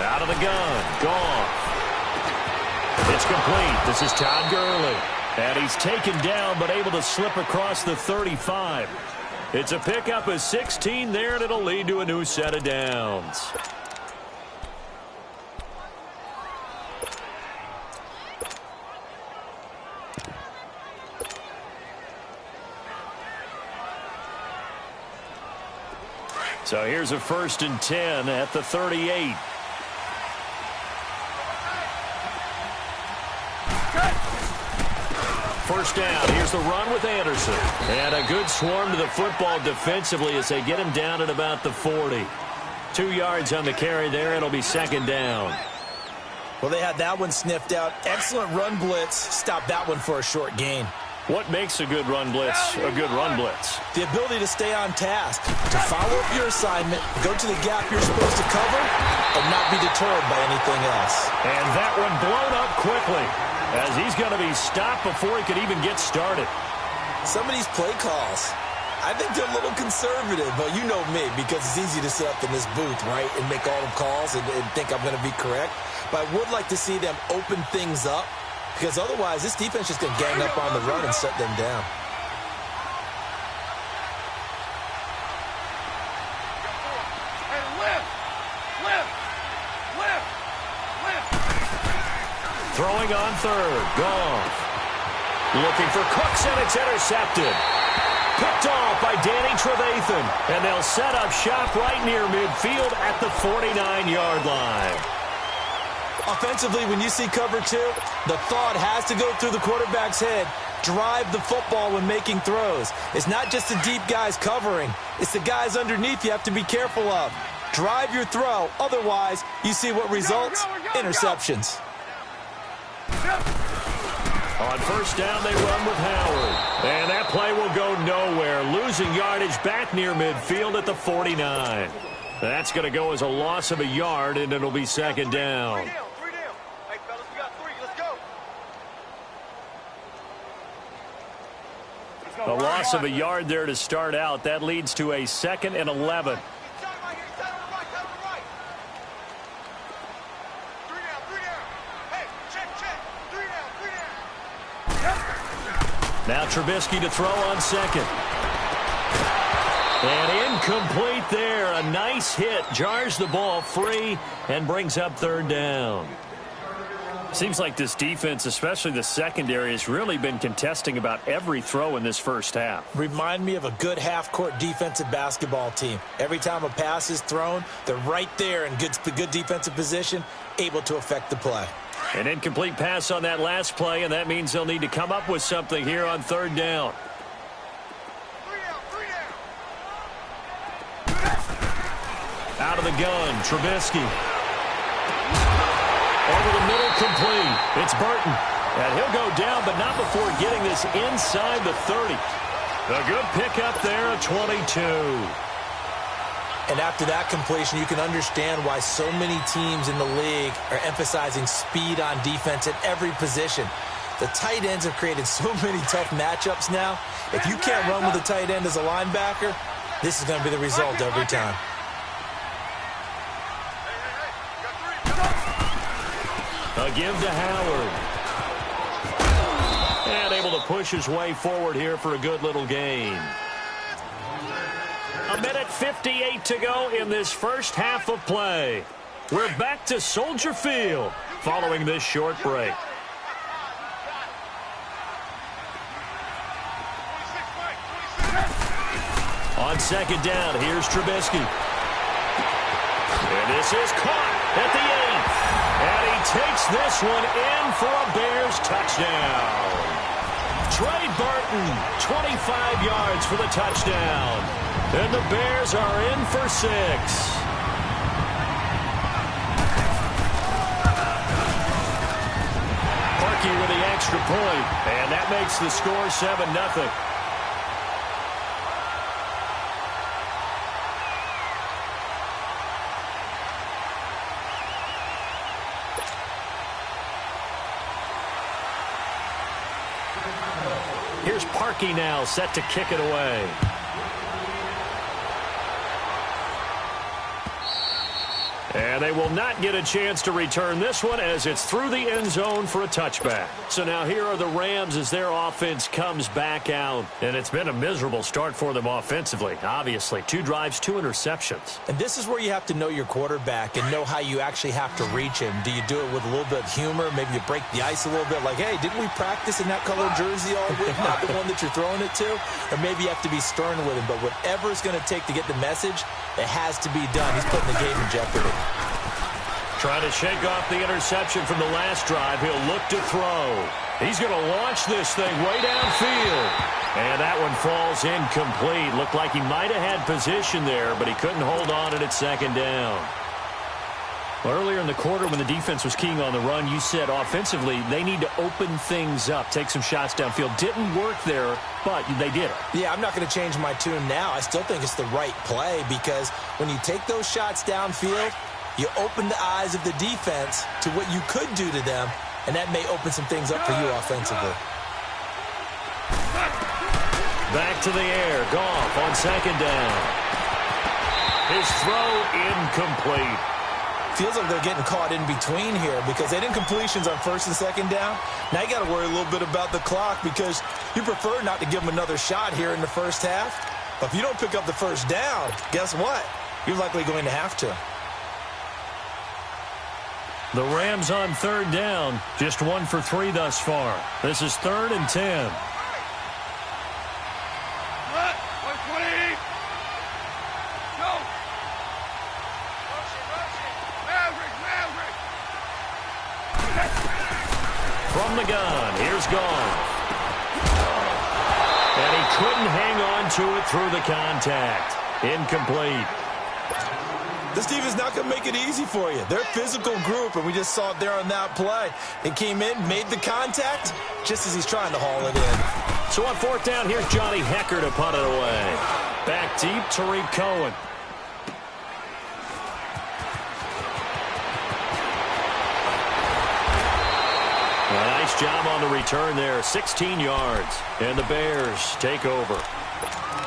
Out of the gun, Goff. It's complete. This is Todd Gurley. And he's taken down but able to slip across the 35. It's a pickup of 16 there, and it'll lead to a new set of downs. So here's a 1st and 10 at the 38. First down. Here's the run with Anderson. And a good swarm to the football defensively as they get him down at about the 40. 2 yards on the carry there. It'll be 2nd down. Well, they had that one sniffed out. Excellent run blitz. Stop that one for a short gain. What makes a good run blitz a good run blitz? The ability to stay on task, to follow up your assignment, go to the gap you're supposed to cover, and not be deterred by anything else. And that one blown up quickly as he's going to be stopped before he could even get started. Some of these play calls, I think they're a little conservative, but you know me, because it's easy to sit up in this booth, right, and make all the calls and think I'm going to be correct. But I would like to see them open things up, because otherwise this defense is going to gang up on the run and shut them down. Throwing on third, Goff. Looking for Cooks, and it's intercepted. Picked off by Danny Trevathan. And they'll set up shop right near midfield at the 49-yard line. Offensively, when you see cover 2, the thought has to go through the quarterback's head. Drive the football when making throws. It's not just the deep guys covering. It's the guys underneath you have to be careful of. Drive your throw. Otherwise, you see what results? Interceptions. On first down, they run with Howard. And that play will go nowhere. Losing yardage back near midfield at the 49. That's going to go as a loss of a yard, and it'll be 2nd down. Hey, fellas, we got 3. Let's go. A loss of a yard there to start out. That leads to a 2nd and 11. Now Trubisky to throw on 2nd. And incomplete there. A nice hit. Jars the ball free and brings up third down. Seems like this defense, especially the secondary, has really been contesting about every throw in this first half. Remind me of a good half-court defensive basketball team. Every time a pass is thrown, they're right there in good defensive position, able to affect the play. An incomplete pass on that last play, and that means they'll need to come up with something here on third down. Out of the gun, Trubisky. Over the middle, complete. It's Burton. And he'll go down, but not before getting this inside the 30. A good pickup there, a 22. And after that completion, you can understand why so many teams in the league are emphasizing speed on defense at every position. The tight ends have created so many tough matchups now. If you can't run with a tight end as a linebacker, this is going to be the result every time. A give to Howard. And able to push his way forward here for a good little gain. A minute 58 to go in this first half of play. We're back to Soldier Field following this short break. On second down, here's Trubisky. And this is caught at the 8th. And he takes this one in for a Bears touchdown. Trey Burton, 25 yards for the touchdown. And the Bears are in for 6. Parkey with the extra point, and that makes the score 7-0. Here's Parkey now, set to kick it away. And they will not get a chance to return this one as it's through the end zone for a touchback. So now here are the Rams as their offense comes back out. And it's been a miserable start for them offensively, obviously. 2 drives, 2 interceptions. And this is where you have to know your quarterback and know how you actually have to reach him. Do you do it with a little bit of humor? Maybe you break the ice a little bit like, hey, didn't we practice in that colored jersey all week? Not the one that you're throwing it to? Or maybe you have to be stern with him. But whatever it's going to take to get the message, it has to be done. He's putting the game in jeopardy. Trying to shake off the interception from the last drive. He'll look to throw. He's going to launch this thing way downfield. And that one falls incomplete. Looked like he might have had position there, but he couldn't hold on it at second down. Well, earlier in the quarter when the defense was keying on the run, you said offensively they need to open things up, take some shots downfield. Didn't work there, but they did it. Yeah, I'm not going to change my tune now. I still think it's the right play because when you take those shots downfield, you open the eyes of the defense to what you could do to them, and that may open some things up for you offensively. Back to the air. Goff on second down. His throw incomplete. Feels like they're getting caught in between here because they did incompletions on first and second down. Now you got to worry a little bit about the clock because you prefer not to give them another shot here in the first half. But if you don't pick up the first down, guess what? You're likely going to have to. The Rams on third down, just 1 for 3 thus far. This is 3rd and 10. From the gun, here's Goff. And he couldn't hang on to it through the contact. Incomplete. This team is not going to make it easy for you. They're a physical group, and we just saw it there on that play. They came in, made the contact, just as he's trying to haul it in. So on 4th down, here's Johnny Hecker to punt it away. Back deep, Tariq Cohen. A nice job on the return there. 16 yards. And the Bears take over.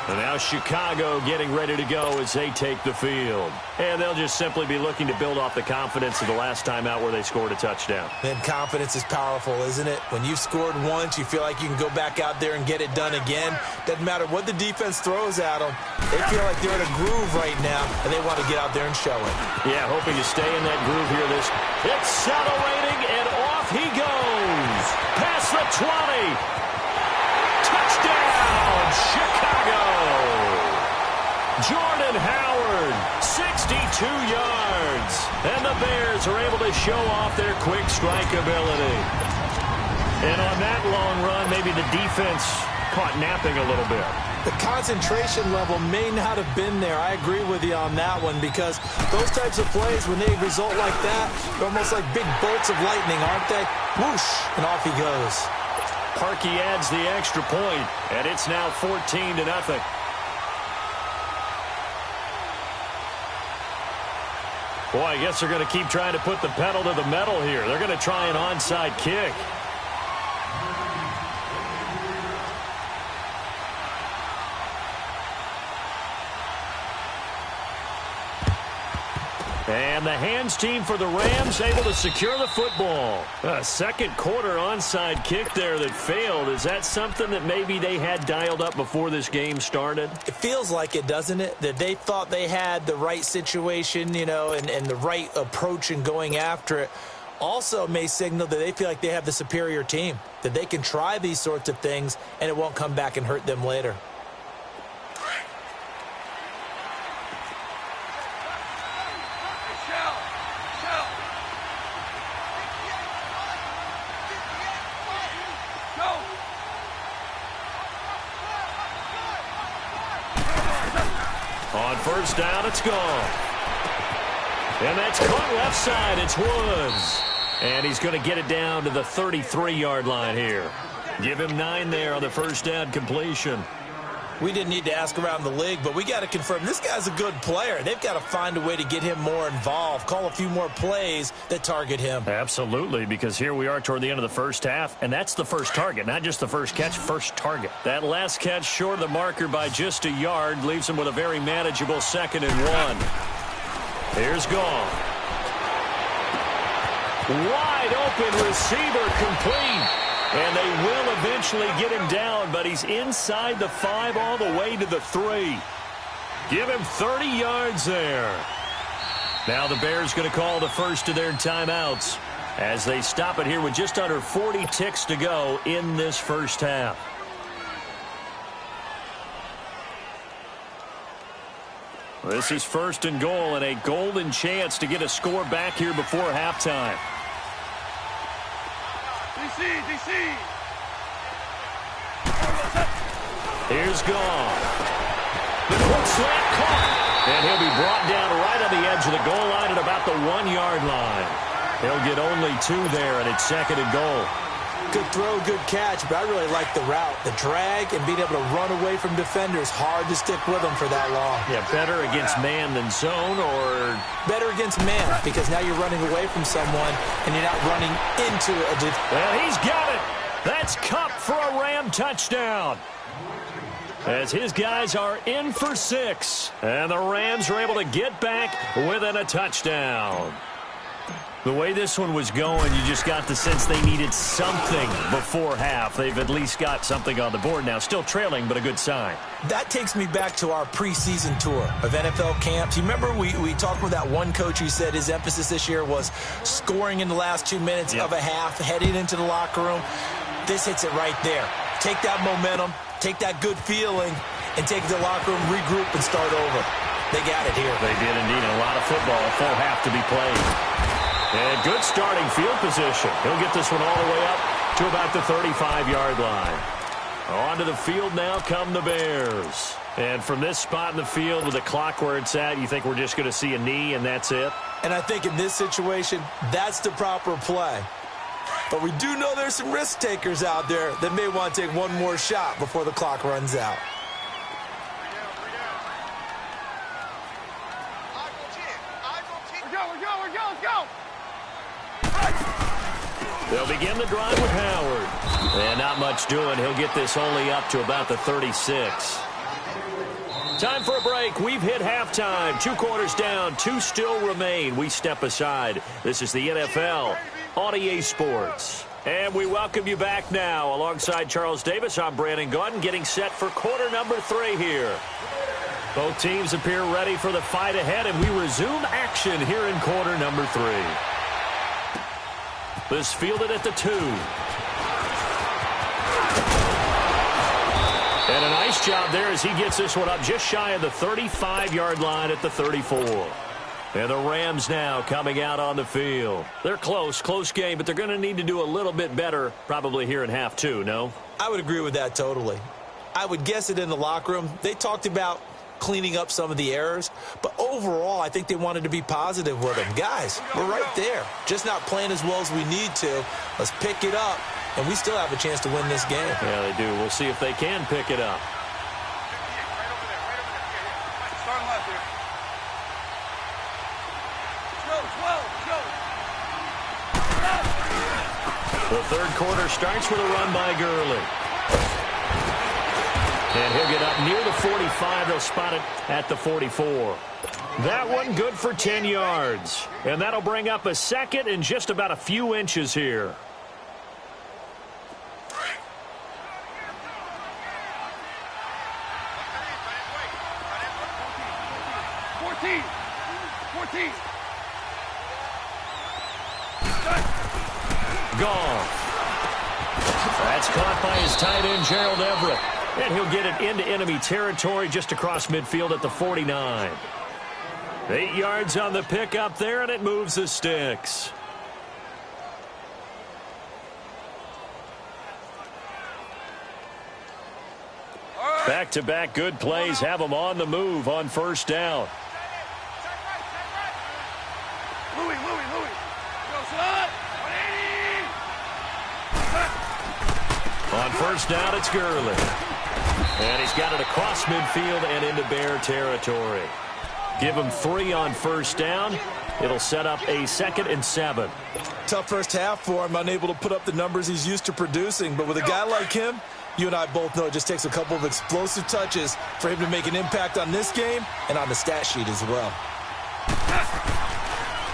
And now Chicago getting ready to go as they take the field. And they'll just simply be looking to build off the confidence of the last time out where they scored a touchdown. And confidence is powerful, isn't it? When you've scored once, you feel like you can go back out there and get it done again. Doesn't matter what the defense throws at them. They feel like they're in a groove right now, and they want to get out there and show it. Yeah, hoping to stay in that groove here. Accelerating, and off he goes. Past the 20. Touchdown, Chicago! Jordan Howard, 62 yards. And the Bears are able to show off their quick strike ability. And on that long run, maybe the defense caught napping a little bit. The concentration level may not have been there. I agree with you on that one, because those types of plays, when they result like that, they're almost like big bolts of lightning, aren't they? Whoosh, and off he goes. Parkey adds the extra point, and it's now 14-0. Boy, I guess they're going to keep trying to put the pedal to the metal here. They're going to try an onside kick. And the hands team for the Rams able to secure the football. A second quarter onside kick there that failed. Is that something that maybe they had dialed up before this game started? It feels like it, doesn't it? That they thought they had the right situation, you know, and the right approach in going after it. Also may signal that they feel like they have the superior team, that they can try these sorts of things and it won't come back and hurt them later. On first down, it's gone. And that's caught left side. It's Woods. And he's going to get it down to the 33-yard line here. Give him 9 there on the first down completion. We didn't need to ask around the league, but we got to confirm this guy's a good player. They've got to find a way to get him more involved, call a few more plays that target him. Absolutely, because here we are toward the end of the first half, and that's the first target, not just the first catch, first target. That last catch short of the marker by just a yard leaves him with a very manageable 2nd and 1. Here's Gall. Wide open receiver complete. And they will eventually get him down, but he's inside the 5 all the way to the 3. Give him 30 yards there. Now the Bears going to call the first of their timeouts as they stop it here with just under 40 ticks to go in this first half. This is 1st and goal and a golden chance to get a score back here before halftime. DC. Here's Gall. The quick slant caught. And he'll be brought down right on the edge of the goal line at about the 1-yard line. He'll get only 2 there, and it's 2nd and goal. Good throw, good catch, but I really like the route. The drag and being able to run away from defenders. Hard to stick with them for that long. Yeah, better against man than zone, or... Better against man, because now you're running away from someone and you're not running into a... Well, he's got it. That's Kupp for a Ram touchdown. As his guys are in for 6. And the Rams are able to get back within a touchdown. The way this one was going, you just got the sense they needed something before half. They've at least got something on the board now. Still trailing, but a good sign. That takes me back to our preseason tour of NFL camps. You remember we talked with that one coach who said his emphasis this year was scoring in the last 2 minutes of a half, heading into the locker room. This hits it right there. Take that momentum, take that good feeling, and take it to the locker room, regroup, and start over. They got it here. They did indeed. A lot of football, a full half to be played. And good starting field position. He'll get this one all the way up to about the 35-yard line. Onto the field now come the Bears. And from this spot in the field with the clock where it's at, you think we're just going to see a knee and that's it? And I think in this situation, that's the proper play. But we do know there's some risk takers out there that may want to take one more shot before the clock runs out. They'll begin the drive with Howard. And not much doing. He'll get this only up to about the 36. Time for a break. We've hit halftime. 2 quarters down. 2 still remain. We step aside. This is the NFL on EA Sports. And we welcome you back now. Alongside Charles Davis, I'm Brandon Gaudin, getting set for quarter number 3 here. Both teams appear ready for the fight ahead, and we resume action here in quarter number 3. This fielded at the 2. And a nice job there as he gets this one up just shy of the 35-yard line at the 34. And the Rams now coming out on the field. They're close game, but they're going to need to do a little bit better probably here in half 2, no? I would agree with that totally. I would guess it in the locker room. They talked about cleaning up some of the errors, but overall, I think they wanted to be positive with them. Guys, we're right there. Just not playing as well as we need to. Let's pick it up, and we still have a chance to win this game. Yeah, they do. We'll see if they can pick it up. The third quarter starts with a run by Gurley. And he'll get up near the 45. They'll spot it at the 44. That one good for 10 yards. And that'll bring up a second and just about a few inches here. Gone. That's caught by his tight end, Gerald Everett. And he'll get it into enemy territory just across midfield at the 49. 8 yards on the pickup there, and it moves the sticks. Back-to-back good plays have them on the move on first down. On first down, it's Gurley. And he's got it across midfield and into Bear territory. Give him 3 on first down. It'll set up a 2nd and 7. Tough first half for him, unable to put up the numbers he's used to producing. But with a guy like him, you and I both know it just takes a couple of explosive touches for him to make an impact on this game and on the stat sheet as well.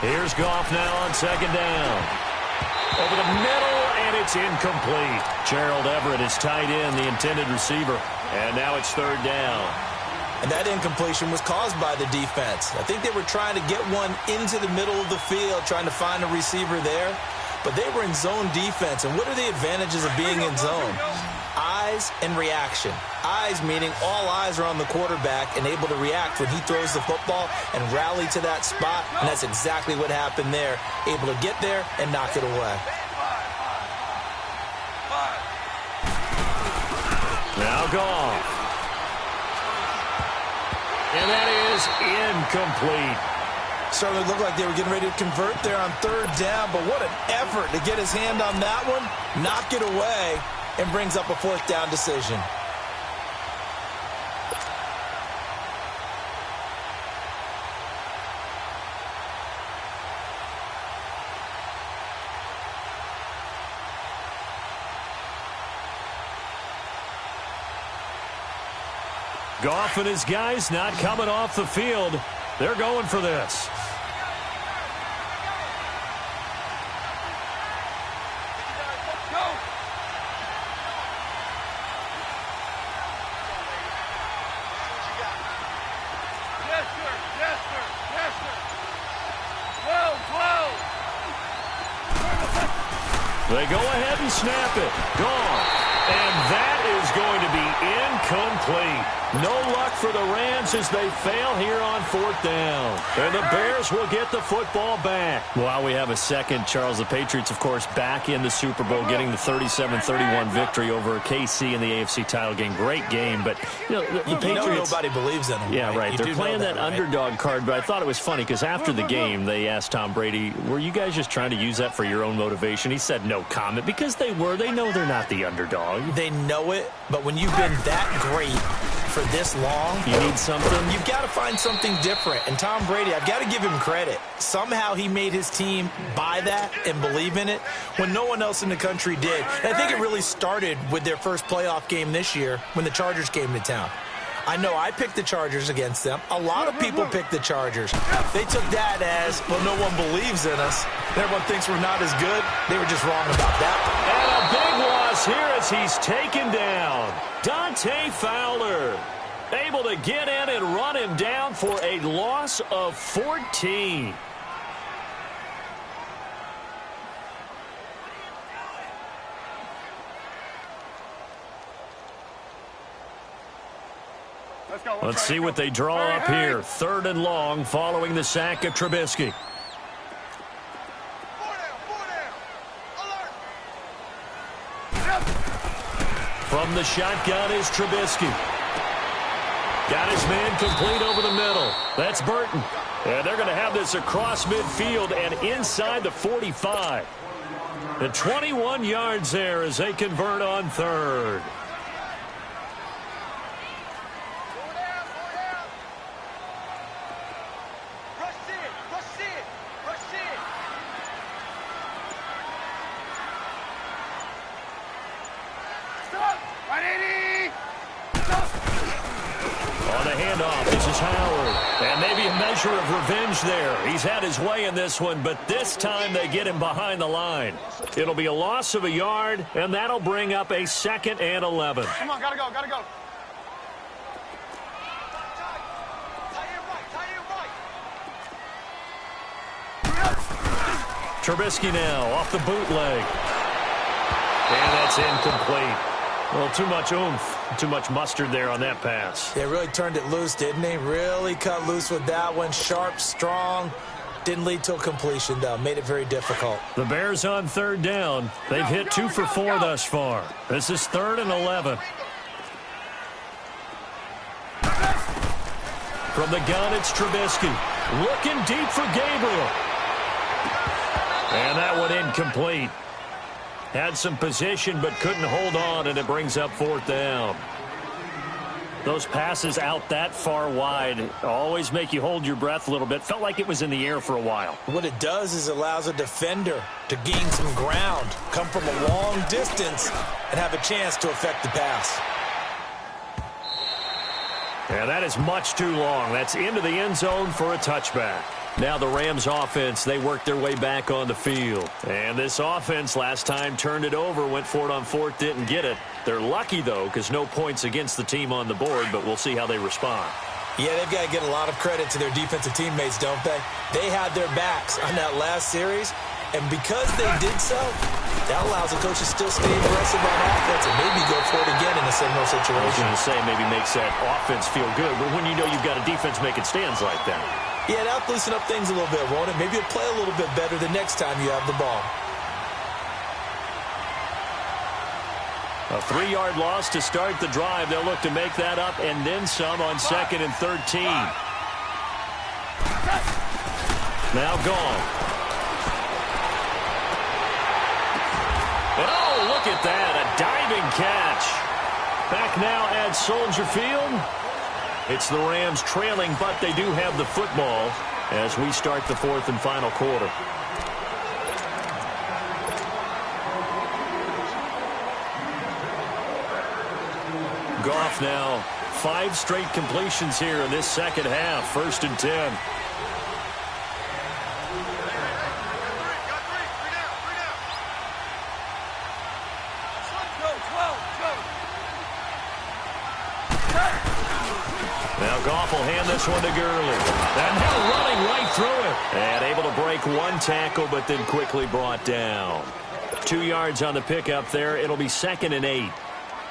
Here's Goff now on 2nd down. Over the middle, and it's incomplete. Gerald Everett is tight end, the intended receiver. And now it's 3rd down. And that incompletion was caused by the defense. I think they were trying to get one into the middle of the field, trying to find a receiver there. But they were in zone defense. And what are the advantages of being in zone? Eyes and reaction. Eyes meaning all eyes are on the quarterback and able to react when he throws the football and rally to that spot. And that's exactly what happened there. Able to get there and knock it away. Now Goff. And that is incomplete. Started to look like they were getting ready to convert there on 3rd down, but what an effort to get his hand on that one, knock it away, and brings up a 4th down decision. Goff and his guys not coming off the field. They're going for this. They go ahead and snap it. Gone. And that is going to be incomplete. No luck for the Rams as they fail here on 4th down. And the Bears will get the football back. While we have a second, Charles, the Patriots, of course, back in the Super Bowl, getting the 37-31 victory over KC in the AFC title game. Great game, but you know, the Patriots... nobody believes in them. Yeah, right. They're playing that underdog card, but I thought it was funny because after the game, they asked Tom Brady, were you guys just trying to use that for your own motivation? He said no comment because they were. They know they're not the underdog. They know it, but when you've been that great for this long. You need something? You've got to find something different. And Tom Brady, I've got to give him credit. Somehow he made his team buy that and believe in it when no one else in the country did. And I think it really started with their first playoff game this year when the Chargers came to town. I know I picked the Chargers against them. A lot of people picked the Chargers. They took that as, well, no one believes in us. Everyone thinks we're not as good. They were just wrong about that. And a big loss here as he's taken down. Dante Fowler able to get in and run him down for a loss of 14. Let's see what they draw up here. 3rd and long following the sack of Trubisky. From the shotgun is Trubisky. Got his man complete over the middle. That's Burton. And they're going to have this across midfield and inside the 45. The 21 yards there as they convert on 3rd. And maybe a measure of revenge there. He's had his way in this one, but this time they get him behind the line. It'll be a loss of a yard, and that'll bring up a 2nd and 11. Come on, gotta go, gotta go. Trubisky now off the bootleg. And that's incomplete. Well, too much oomph, too much mustard there on that pass. They really turned it loose, didn't they? Really cut loose with that one. Sharp, strong. Didn't lead to a completion, though. Made it very difficult. The Bears on 3rd down. They've hit 2 for 4 thus far. This is 3rd and 11. From the gun, it's Trubisky. Looking deep for Gabriel. And that one incomplete. Had some position but couldn't hold on, and it brings up 4th down. Those passes out that far wide always make you hold your breath a little bit. Felt like it was in the air for a while. What it does is allows a defender to gain some ground, come from a long distance, and have a chance to affect the pass. And that is much too long. That's into the end zone for a touchback. Now the Rams offense, they worked their way back on the field. And this offense last time turned it over, went for it on 4th, didn't get it. They're lucky, though, because no points against the team on the board, but we'll see how they respond. Yeah, they've got to get a lot of credit to their defensive teammates, don't they? They had their backs on that last series, and because they did so, that allows the coach to still stay aggressive on offense and maybe go for it again in a similar situation. I was going to say maybe makes that offense feel good, but when you know you've got a defense making stands like that. Yeah, that'll loosen up things a little bit, won't it? Maybe you'll play a little bit better the next time you have the ball. A 3-yard loss to start the drive. They'll look to make that up and then some on 2nd and 13. Now gone. Oh, look at that. A diving catch. Back now at Soldier Field. It's the Rams trailing, but they do have the football as we start the 4th and final quarter. Goff now 5 straight completions here in this second half. 1st and 10. Now Goff will hand this one to Gurley. And now running right through it. And able to break 1 tackle, but then quickly brought down. 2 yards on the pickup there. It'll be 2nd and 8.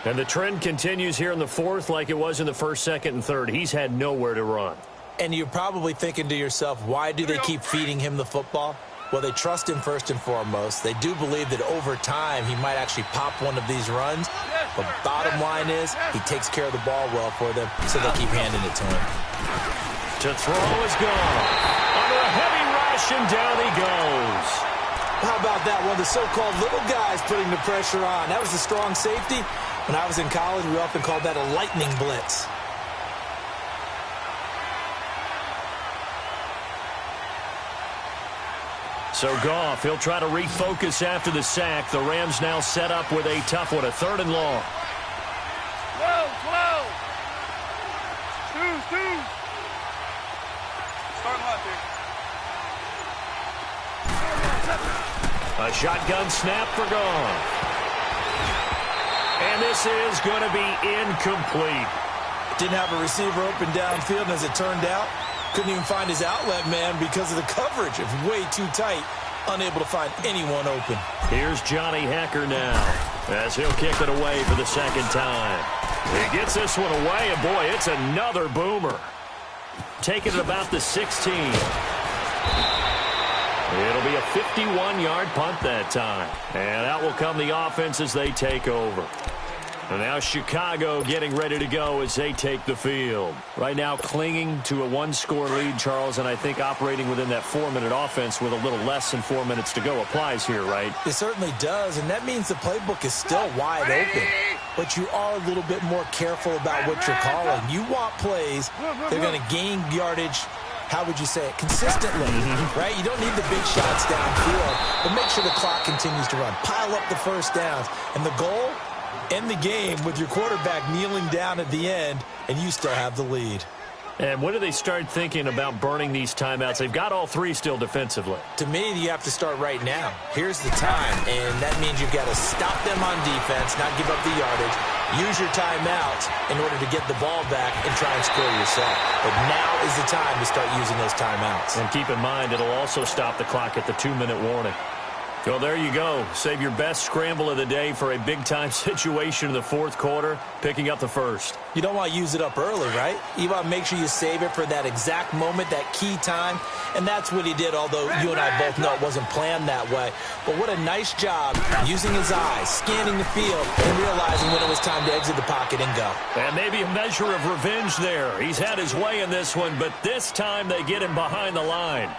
And the trend continues here in the 4th like it was in the 1st, 2nd, and 3rd. He's had nowhere to run. And you're probably thinking to yourself, why do they keep feeding him the football? Well, they trust him first and foremost. They do believe that over time he might actually pop one of these runs. But bottom line is he takes care of the ball well for them, so they keep handing it to him. To throw is gone. Under a heavy rush, and down he goes. How about that? One of the so-called little guys putting the pressure on. That was the strong safety. When I was in college, we often called that a lightning blitz. So Goff, he'll try to refocus after the sack. The Rams now set up with a tough one, a 3rd and long. Slow. Two. Start left here. A shotgun snap for Goff. And this is going to be incomplete. Didn't have a receiver open downfield, and as it turned out, couldn't even find his outlet man because of the coverage. It was way too tight, unable to find anyone open. Here's Johnny Hacker now as he'll kick it away for the 2nd time. He gets this one away, and boy, it's another boomer. Taking it about the 16. It'll be a 51-yard punt that time. And out will come the offense as they take over. And now Chicago getting ready to go as they take the field. Right now clinging to a 1-score lead, Charles, and I think operating within that 4-minute offense with a little less than 4 minutes to go applies here, right? It certainly does, and that means the playbook is still wide open. But you are a little bit more careful about what you're calling. You want plays, they're going to gain yardage, how would you say it, consistently, right? You don't need the big shots downfield, but make sure the clock continues to run. Pile up the first downs, and the goal, end the game with your quarterback kneeling down at the end, and you still have the lead. And when do they start thinking about burning these timeouts? They've got all 3 still defensively. To me, you have to start right now. Here's the time, and that means you've got to stop them on defense, not give up the yardage, use your timeouts in order to get the ball back and try and score yourself. But now is the time to start using those timeouts. And keep in mind, it'll also stop the clock at the 2-minute warning. Well, there you go. Save your best scramble of the day for a big-time situation in the 4th quarter, picking up the 1st. You don't want to use it up early, right? You want to make sure you save it for that exact moment, that key time, and that's what he did, although you and I both know it wasn't planned that way. But what a nice job using his eyes, scanning the field, and realizing when it was time to exit the pocket and go. And maybe a measure of revenge there. He's had his way in this one, but this time they get him behind the line.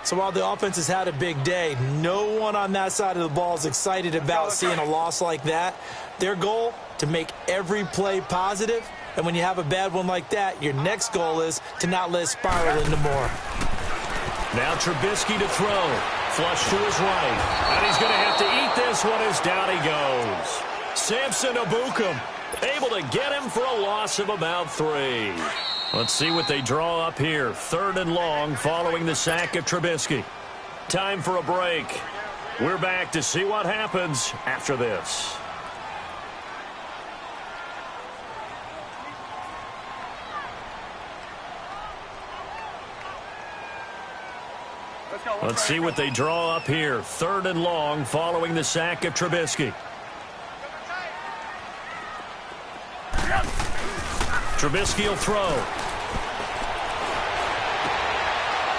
So while the offense has had a big day, no one on that side of the ball is excited about seeing a loss like that. Their goal, to make every play positive. And when you have a bad one like that, your next goal is to not let it spiral into more. Now Trubisky to throw. Flush to his right. And he's going to have to eat this one as down he goes. Samson Ebukam able to get him for a loss of about 3. Let's see what they draw up here. 3rd and long following the sack of Trubisky. Time for a break. We're back to see what happens after this. Let's see what they draw up here. 3rd and long following the sack of Trubisky. Trubisky will throw.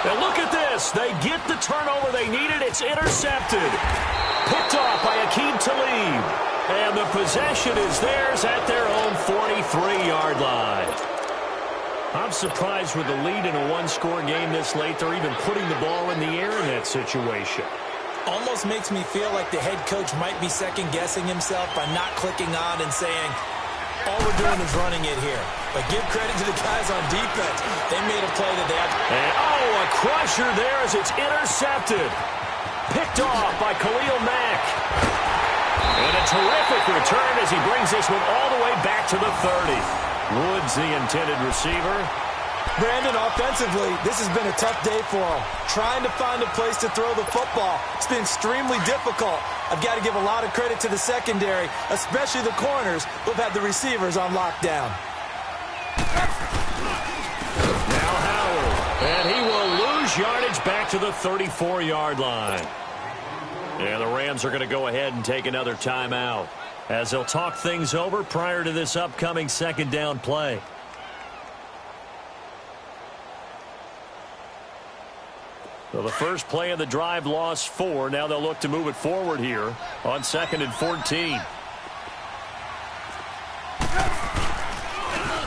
And look at this. They get the turnover they needed. It's intercepted. Picked off by Aqib Talib. And the possession is theirs at their own 43-yard line. I'm surprised with the lead in a 1-score game this late, they're even putting the ball in the air in that situation. Almost makes me feel like the head coach might be second-guessing himself by not clicking on and saying, all we're doing is running it here. But give credit to the guys on defense. They made a play that they had. And, a crusher there as it's intercepted. Picked off by Khalil Mack. And a terrific return as he brings this one all the way back to the 30. Woods, the intended receiver. Brandon, offensively, this has been a tough day for him. Trying to find a place to throw the football. It's been extremely difficult. I've got to give a lot of credit to the secondary, especially the corners who have had the receivers on lockdown. Now Howard, and he will lose yardage back to the 34-yard line. And the Rams are going to go ahead and take another timeout as they'll talk things over prior to this upcoming 2nd down play. So the first play of the drive lost 4. Now they'll look to move it forward here on 2nd and 14.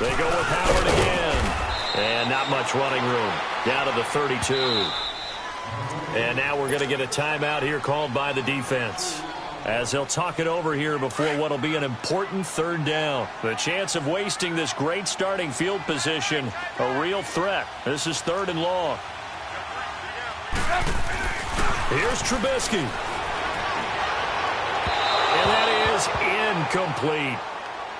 They go with Howard again. And not much running room. Down to the 32. And now we're going to get a timeout here called by the defense, as they'll talk it over here before what will be an important 3rd down. The chance of wasting this great starting field position, a real threat. This is 3rd and long. Here's Trubisky. And that is incomplete.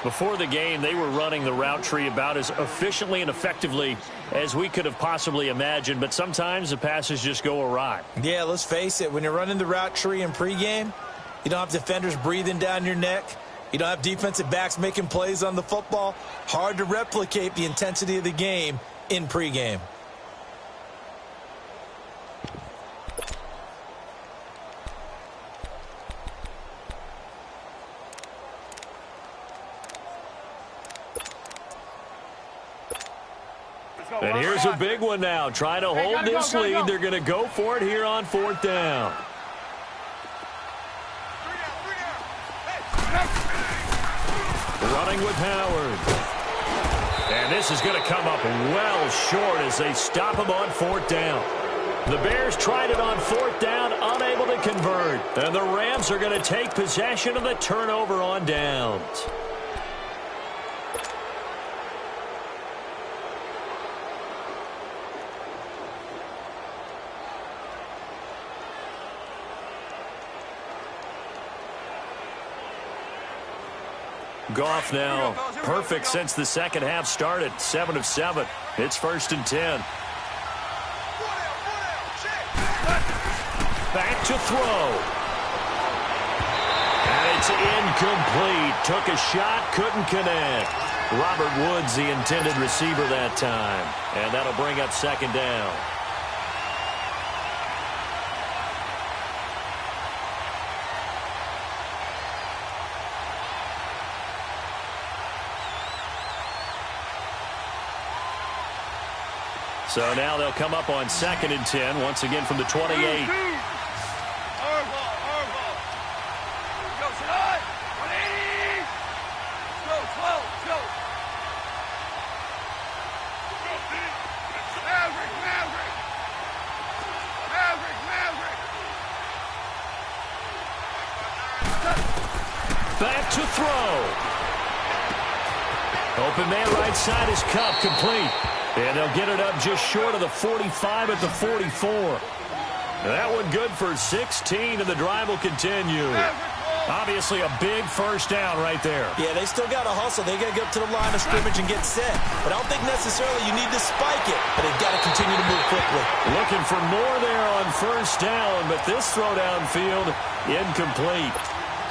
Before the game, they were running the route tree about as efficiently and effectively as we could have possibly imagined, but sometimes the passes just go awry. Yeah, let's face it. When you're running the route tree in pregame, you don't have defenders breathing down your neck. You don't have defensive backs making plays on the football. Hard to replicate the intensity of the game in pregame. And here's a big one now. Trying to hold this lead. They're going to go for it here on 4th down. Running with Howard. And this is going to come up well short as they stop him on 4th down. The Bears tried it on 4th down, unable to convert. And the Rams are going to take possession of the turnover on downs. Goff now perfect since the second half started. 7 of 7. It's 1st and 10. Back to throw. And it's incomplete. Took a shot, couldn't connect. Robert Woods, the intended receiver that time. And that'll bring up 2nd down. So now they'll come up on 2nd and 10, once again from the 28. Back to throw. Open man right side is Kupp, complete. And they'll get it up just short of the 45 at the 44. That one good for 16, and the drive will continue. Obviously a big first down right there. Yeah, they still got to hustle. They got to get up to the line of scrimmage and get set. But I don't think necessarily you need to spike it, but they've got to continue to move quickly. Looking for more there on 1st down, but this throw downfield incomplete.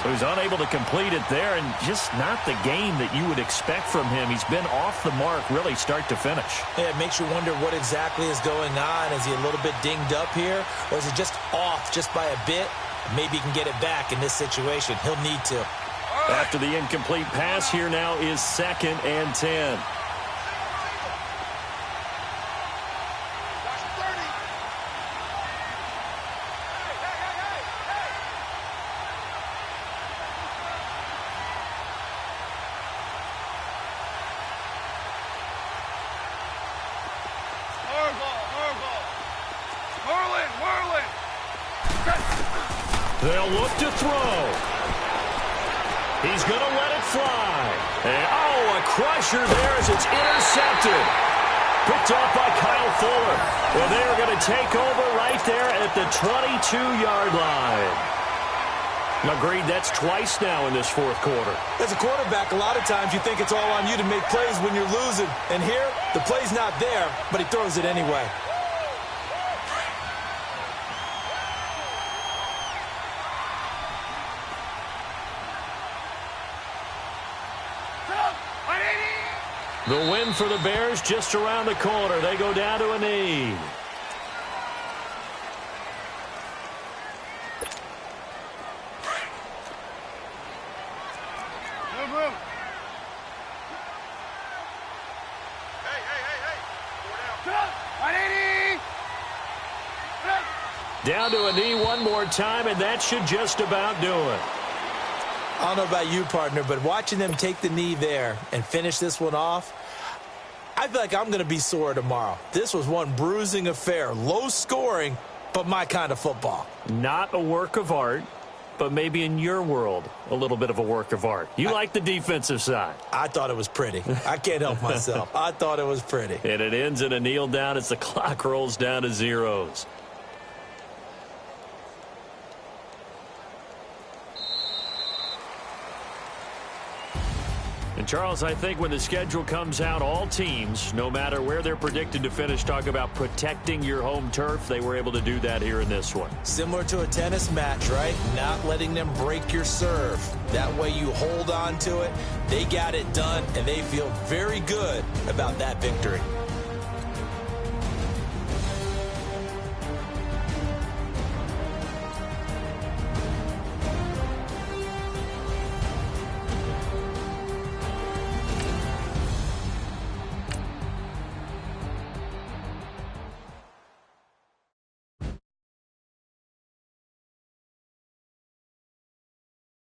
So he's unable to complete it there, and just not the game that you would expect from him. He's been off the mark really start to finish. Yeah, it makes you wonder what exactly is going on. Is he a little bit dinged up here, or is he just off just by a bit? Maybe he can get it back in this situation. He'll need to. After the incomplete pass, here now is 2nd and 10. They'll look to throw. He's going to let it fly. And, a crusher there as it's intercepted. Picked off by Kyle Fuller. Well, they are going to take over right there at the 22-yard line. Agreed, that's twice now in this 4th quarter. As a quarterback, a lot of times you think it's all on you to make plays when you're losing. And here, the play's not there, but he throws it anyway. The win for the Bears just around the corner. They go down to a knee. Down to a knee one more time, and that should just about do it. I don't know about you, partner, but watching them take the knee there and finish this one off, I feel like I'm going to be sore tomorrow. This was one bruising affair. Low scoring, but my kind of football. Not a work of art, but maybe in your world, a little bit of a work of art. You like the defensive side. I thought it was pretty. I can't help myself. I thought it was pretty. And it ends in a kneel down as the clock rolls down to zeros. And, Charles, I think when the schedule comes out, all teams, no matter where they're predicted to finish, talk about protecting your home turf. They were able to do that here in this one. Similar to a tennis match, right? Not letting them break your serve. That way you hold on to it. They got it done, and they feel very good about that victory.